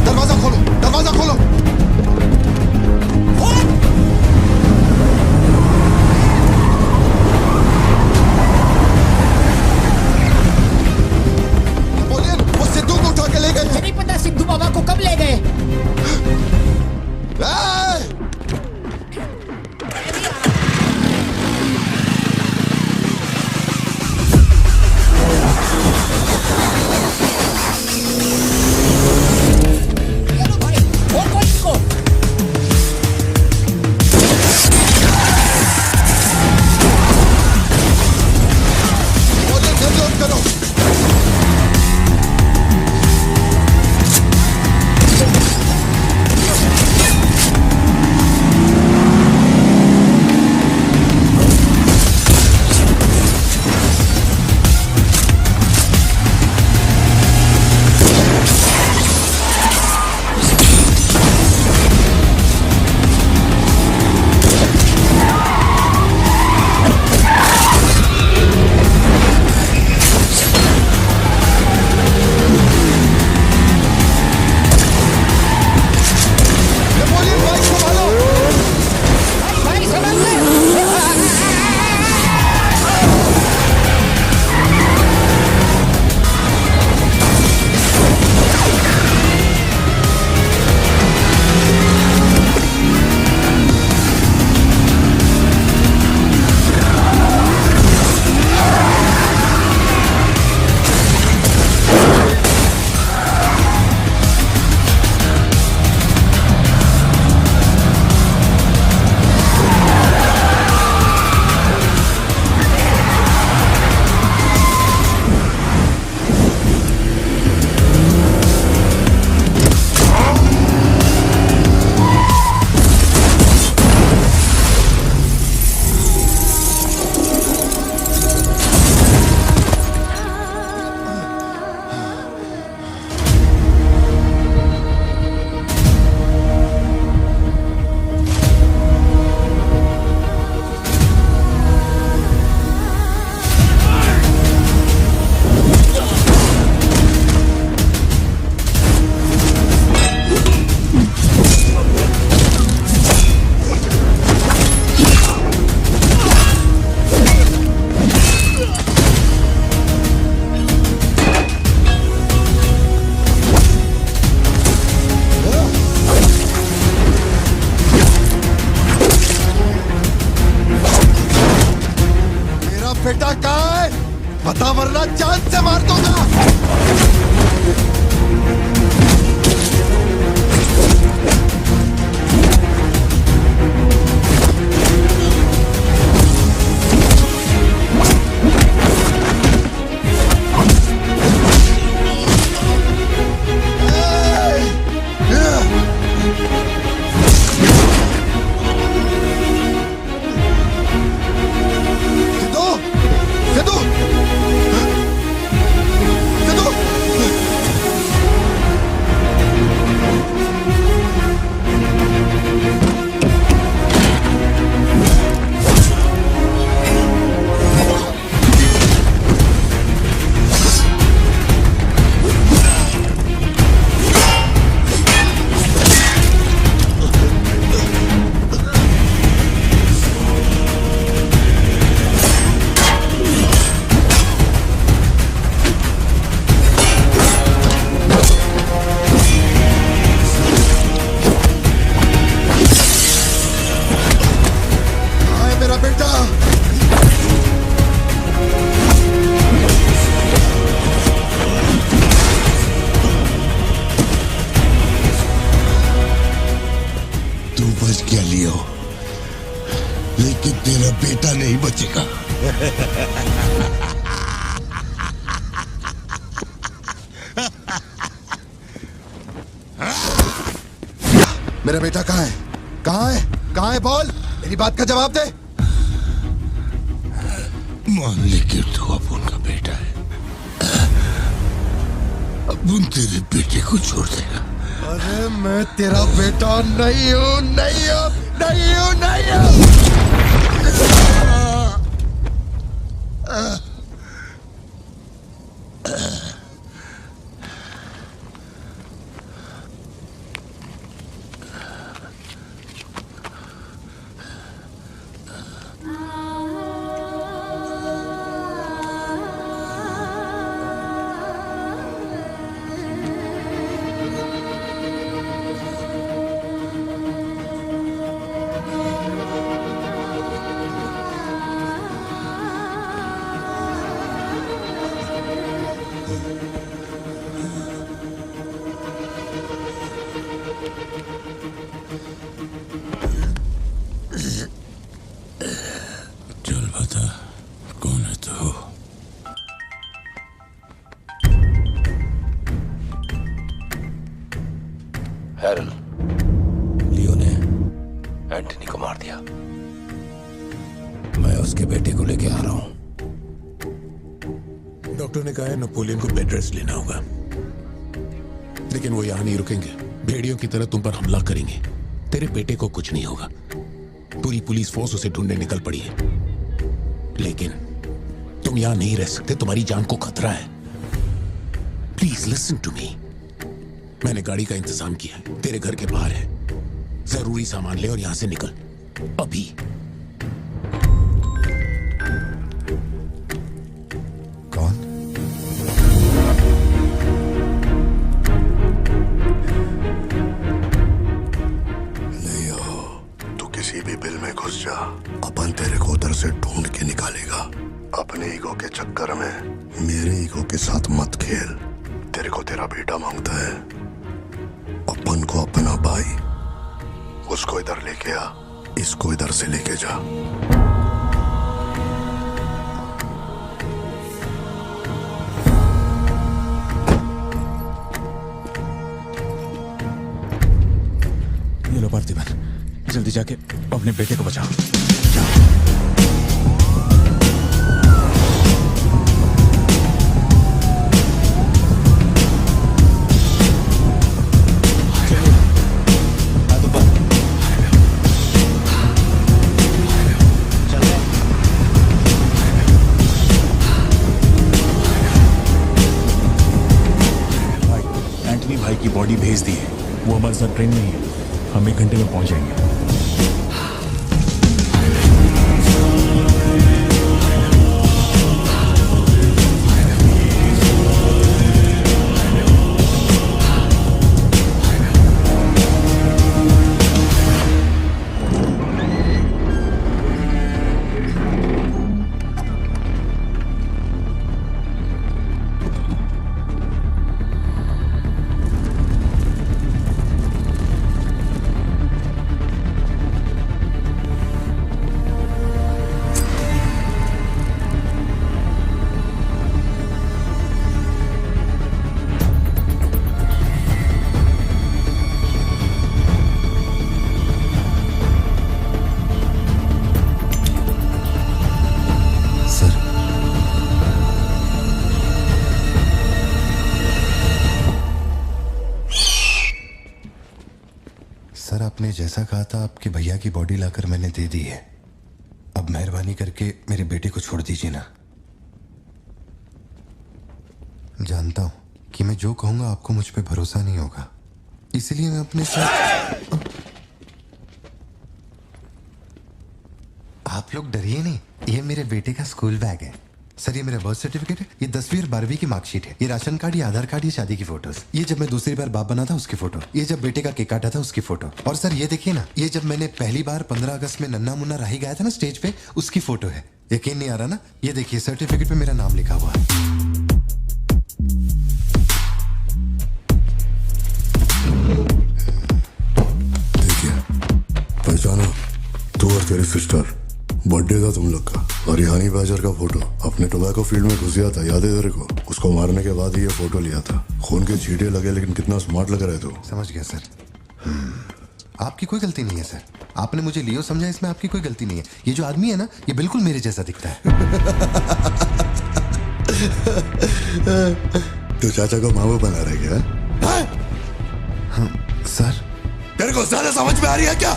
दरवाजा खोलो, दरवाजा खोलो। गया लियो, लेकिन तेरा बेटा नहीं बचेगा। मेरा बेटा कहाँ है? कहाँ है? कहाँ है? बोल, मेरी बात का जवाब दे। मान ले कि तू अब उनका बेटा है, अब उन तेरे बेटे को छोड़ देगा। अरे मैं तेरा बेटा नहीं हूँ, नहीं हूँ, नहीं हूँ, नहीं हूँ। चल बता, कौन है तू? हैरल, लियो ने एंटनी को मार दिया। मैं उसके बेटे को लेके आ रहा हूं। डॉक्टर ने कहा है नेपोलियन को बेड रेस्ट लेना होगा, लेकिन वो यहां नहीं रुकेंगे। भेड़ियों की तरह तुम पर हमला करेंगे। तेरे बेटे को कुछ नहीं होगा। पूरी पुलिस फोर्स उसे ढूंढने निकल पड़ी है, लेकिन तुम यहां नहीं रह सकते। तुम्हारी जान को खतरा है। Please listen to me. मैंने गाड़ी का इंतजाम किया है, तेरे घर के बाहर है। जरूरी सामान ले और यहां से निकल अभी। कौन? लियो, तू किसी भी बिल में घुस जा, अपन तेरे को उधर से ढूंढ के निकालेगा। अपने ईगो के चक्कर में मेरे ईगो के साथ मत खेल। तेरे को तेरा बेटा मांगता है, अपन को अपना भाई। उसको इधर लेके आ, इसको इधर से लेके जा। ये लो पार्थिवन, जल्दी जाके अपने बेटे को बचाओ। भाई की बॉडी भेज दी है, वो हमारे साथ ट्रेन में ही है। हम 1 घंटे में पहुंच जाएंगे। सर, आपने जैसा कहा था आपके भैया की बॉडी लाकर मैंने दे दी है। अब मेहरबानी करके मेरे बेटे को छोड़ दीजिए ना। जानता हूं कि मैं जो कहूंगा आपको मुझ पे भरोसा नहीं होगा, इसलिए मैं अपने साथ। आप लोग डरिए नहीं, ये मेरे बेटे का स्कूल बैग है। सर, ये मेरा बर्थ सर्टिफिकेट है, ये 10वीं और 12वीं की मार्कशीट है, ये राशन कार्ड, ये आधार कार्ड, ये शादी की फोटोज, ये जब मैं दूसरी बार बाप बना था उसकी फोटो, ये जब बेटे का केक काटा था उसकी फोटो, और सर ये देखिए ना, ये जब मैंने पहली बार 15 अगस्त में नन्ना मुन्ना राही गाया था ना स्टेज पे, उसकी फोटो है। यकीन नहीं आ रहा ना? ये देखिए सर्टिफिकेट पे मेरा नाम लिखा हुआ है। पैसा तेरी सिस्टर, बर्थडे था तुम लोग का, और ये हनी बैजर का फोटो अपने टोबैको फील्ड में घुस गया था, याद है तेरे को? उसको मारने के बाद ही ये फोटो लिया था। खून के छींटे लगे लेकिन कितना स्मार्ट लग रहे थे। समझ गया सर। आपकी कोई गलती नहीं है सर। आपने मुझे लियो समझा, इसमें आपकी कोई गलती नहीं है। ये जो आदमी है ना, ये बिल्कुल मेरे जैसा दिखता है। तो चाचा को मामा बना रहे क्या? सर, तेरे को ज्यादा समझ में आ रही है क्या?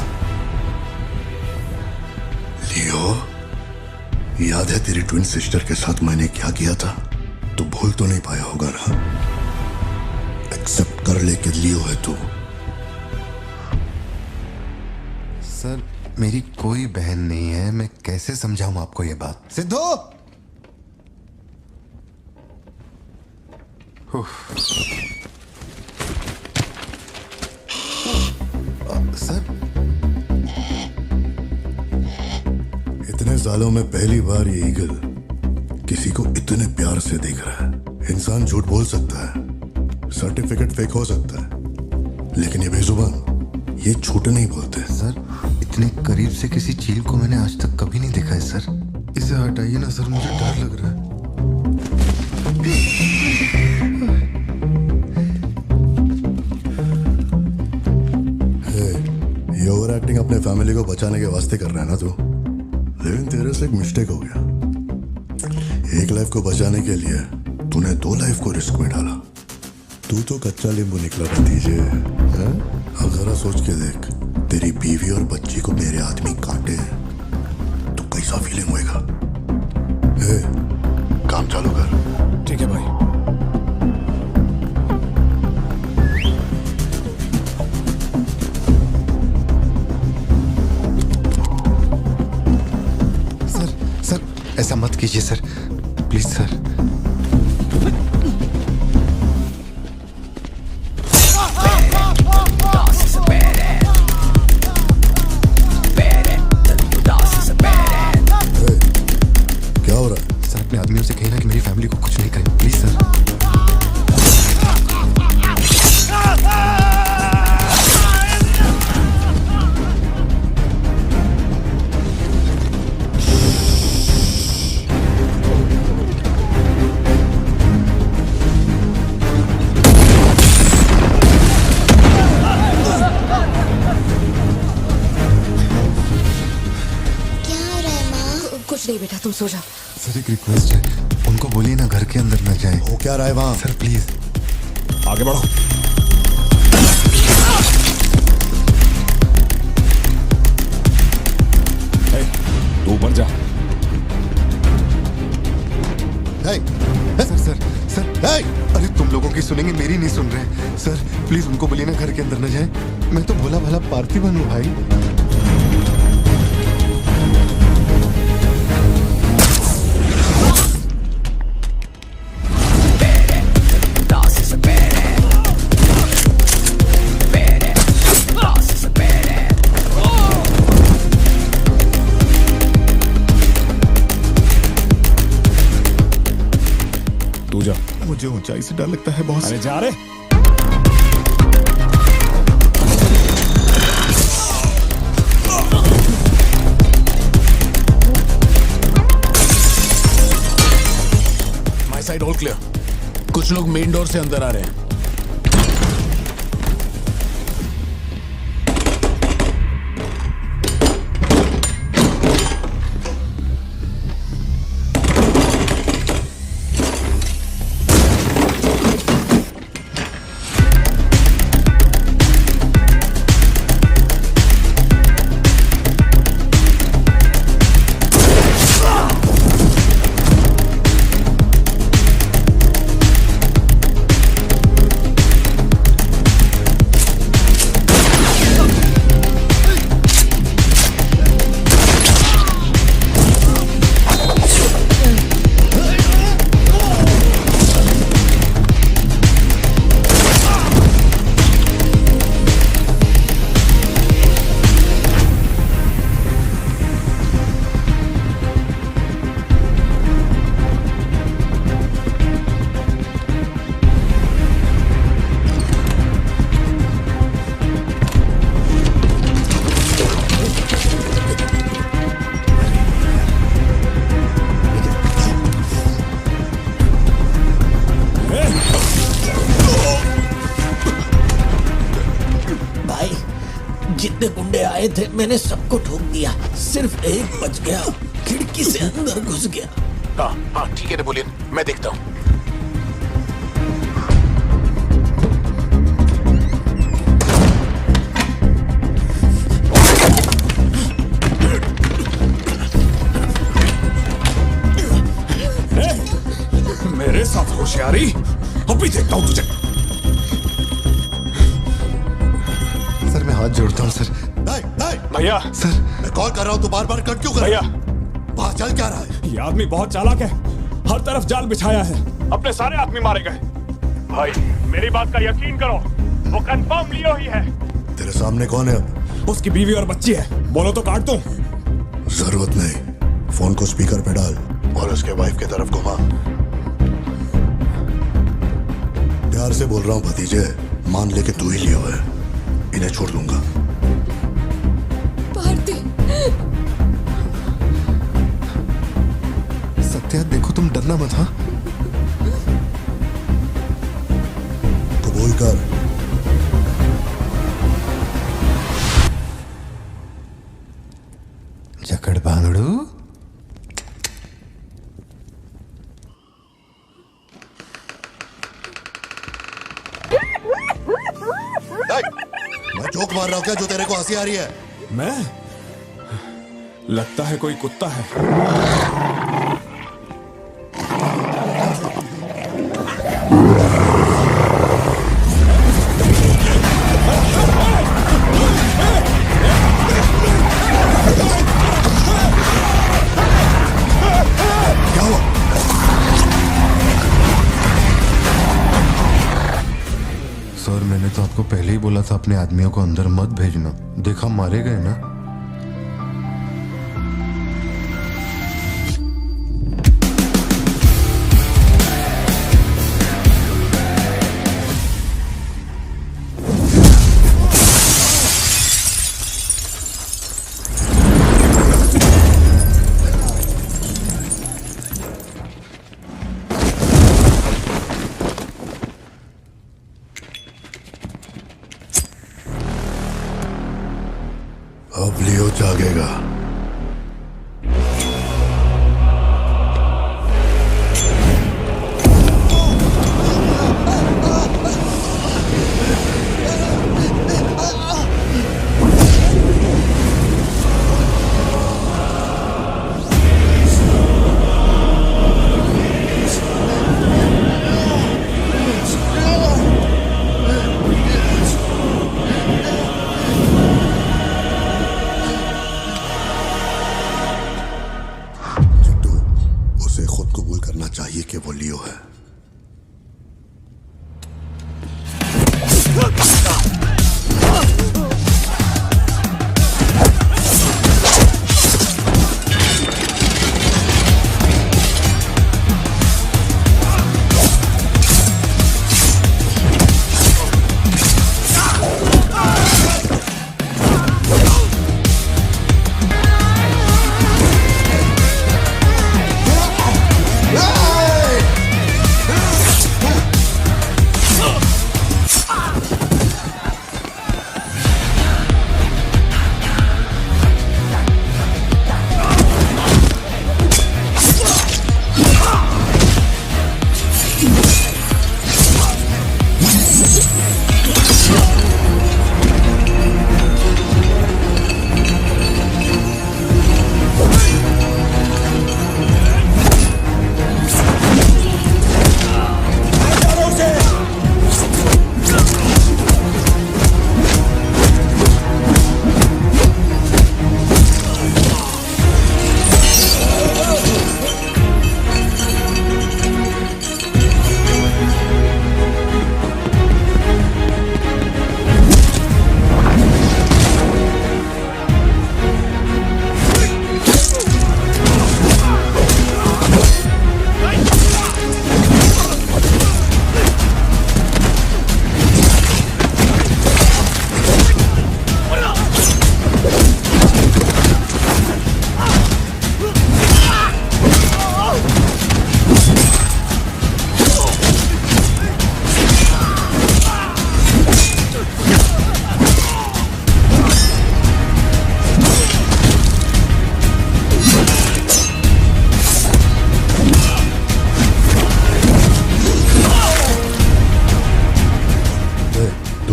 लियो, याद है तेरी ट्विन सिस्टर के साथ मैंने क्या किया था? तू भूल तो नहीं पाया होगा ना? एक्सेप्ट कर ले कि लियो है तू। सर, मेरी कोई बहन नहीं है, मैं कैसे समझाऊं आपको ये बात? सिद्धू! सर, इतने सालों में पहली बार ये ईगल किसी को इतने प्यार से देख रहा है। इंसान झूठ बोल सकता है, सर्टिफिकेट फेक हो सकता है, लेकिन ये बेजुबान, ये झूठ नहीं बोलते। सर, इतने करीब से किसी चील को मैंने आज तक कभी नहीं देखा है सर। इसे हटाइए ना सर, मुझे डर लग रहा है। ये ओवर एक्टिंग अपने फैमिली को बचाने के वास्ते कर रहा है ना तू, लेकिन तेरे से एक मिस्टेक हो गया। एक लाइफ को बचाने के लिए तूने 2 लाइफ को रिस्क में डाला। तू तो कच्चा नींबू निकला भतीजे। अब जरा सोच के देख, तेरी बीवी और बच्ची को मेरे आदमी काटे तो कैसा फीलिंग होएगा? काम चालू कर। ठीक है भाई। ऐसा मत कीजिए सर, प्लीज सर। क्या हो रहा है? सर, अपने आदमियों से कहना कि मेरी फैमिली को कुछ नहीं करें, प्लीज सर। कुछ नहीं बेटा, तुम सो जाओ। सर, एक रिक्वेस्ट है, उनको बोलिए ना घर के अंदर न जाए। हो क्या रहा है वहां? सर प्लीज आगे बढ़ो। तू ऊपर जा। सर सर सर, अरे तुम लोगों की सुनेंगे, मेरी नहीं सुन रहे। सर प्लीज उनको बोलिए ना घर के अंदर न जाए। मैं तो भोला भाला पार्थिवन हूँ भाई। तू जा। मुझे ऊंचाई से डर लगता है बॉस। अरे जा रे। My side all clear. कुछ लोग मेन डोर से अंदर आ रहे हैं। जितने गुंडे आए थे मैंने सबको ठोक दिया, सिर्फ एक बच गया, खिड़की से अंदर घुस गया। हाँ हाँ ठीक है नेपोलियन, मैं देखता हूँ। मेरे साथ होशियारी, अभी देखता हूँ तुझे। सर मैं हाथ जोड़ता हूँ सर। भैया सर मैं कॉल कर रहा हूँ, तू बार बार कट क्यों कर रहा है? भैया बाहर चल क्या रहा है? ये आदमी बहुत चालाक है, हर तरफ जाल बिछाया है, अपने सारे आदमी मारे गए। भाई मेरी बात का यकीन करो, वो कंफर्म लियो ही है। तेरे सामने कौन है अब? उसकी बीवी और बच्ची है, बोलो तो काट दूं। जरूरत नहीं, फोन को स्पीकर पे डाल और उसके वाइफ की तरफ घुमा। प्यार से बोल रहा हूँ भतीजे, मान ले कि तू ही लियो है, इन्हें छोड़ दूंगा। भारती, सत्या देखो तुम डरना मत। हाँ कबूल कर। जकड़ बांगड़ू। मैं जोक मार रहा हूँ क्या जो तेरे को हंसी आ रही है? मैं? लगता है कोई कुत्ता है। सर मैंने तो आपको पहले ही बोला था अपने आदमियों को अंदर मत भेजना, देखा मारे गए ना। अब लियो जागेगा।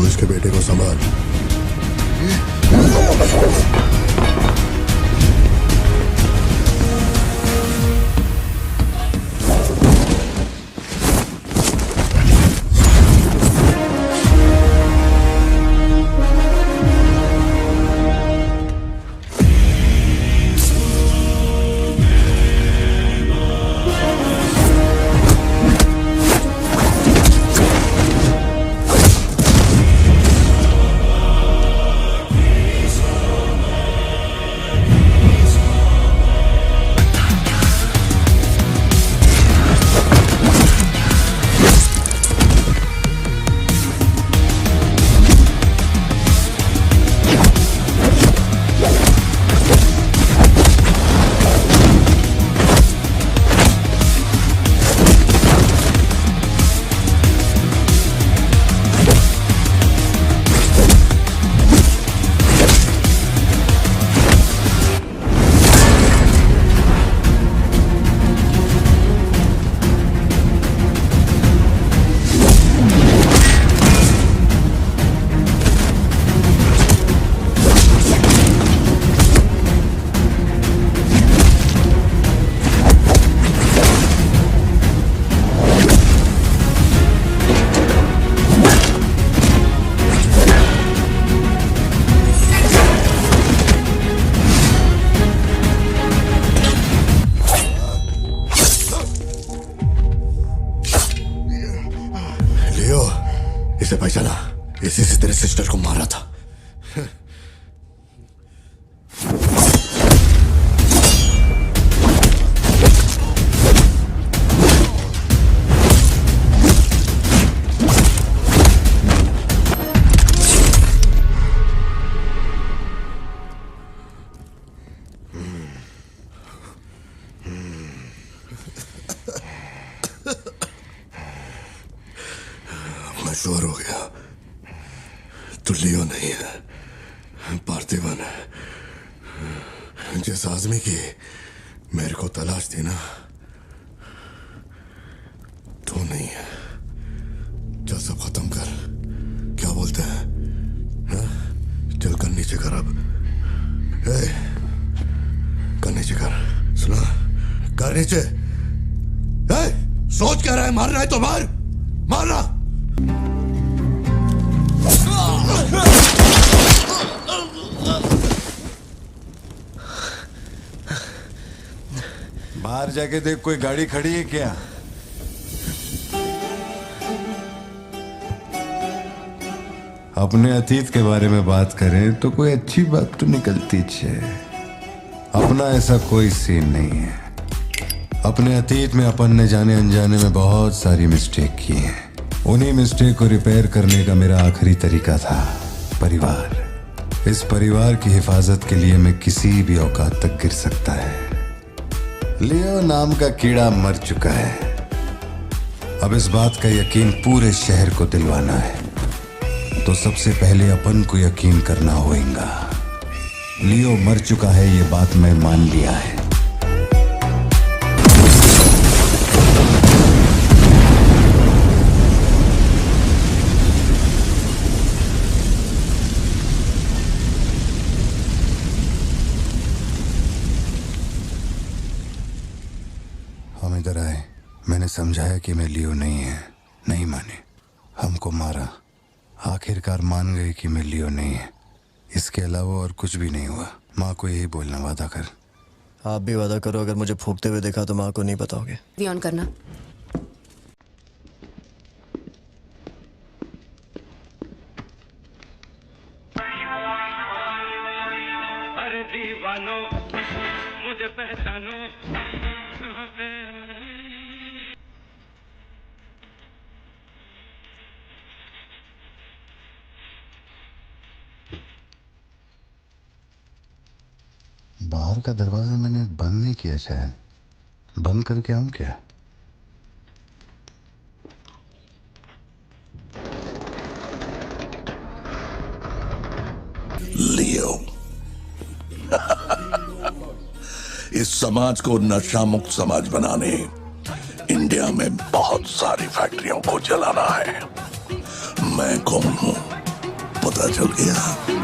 इसके बेटे को संभाल। इसे पहचाना, इसी से तेरे सिस्टर को मारा था। मैं श्योर हो गया तो लियो नहीं है, पार्थिवन है। जिस आदमी की मेरे को तलाश थी ना, तू नहीं है। चल सब खत्म कर, क्या बोलते हैं? हाँ? चल कर नीचे कर अब। कर नीचे कर, सुना? कर नीचे। सोच क्या रहा है? मारना है तो मार, मारना। बाहर जाके देख, कोई गाड़ी खड़ी है क्या? अपने अतीत के बारे में बात करें तो कोई अच्छी बात तो निकलती है। अपना ऐसा कोई सीन नहीं है। अपने अतीत में अपन ने जाने अनजाने में बहुत सारी मिस्टेक की हैं। उन्हीं मिस्टेक को रिपेयर करने का मेरा आखिरी तरीका था परिवार। इस परिवार की हिफाजत के लिए मैं किसी भी औकात तक गिर सकता है। लियो नाम का कीड़ा मर चुका है। अब इस बात का यकीन पूरे शहर को दिलवाना है, तो सबसे पहले अपन को यकीन करना होगा। लियो मर चुका है, ये बात मैं मान लिया है। हम इधर आए, मैंने समझाया कि मैं लियो नहीं है, नहीं माने, हमको मारा। आखिरकार मान गए कि मैं लियो नहीं है। इसके अलावा और कुछ भी नहीं हुआ। माँ को यही बोलना, वादा कर। आप भी वादा करो, अगर मुझे फूंकते हुए देखा तो माँ को नहीं बताओगे। ऑन करना। अरे दीवानो मुझे पहचानो। बाहर का दरवाजा मैंने बंद नहीं किया, शायद बंद करके आऊं क्या? लियो इस समाज को नशा मुक्त समाज बनाने इंडिया में बहुत सारी फैक्ट्रियों को जलाना है। मैं कौन हूं पता चल गया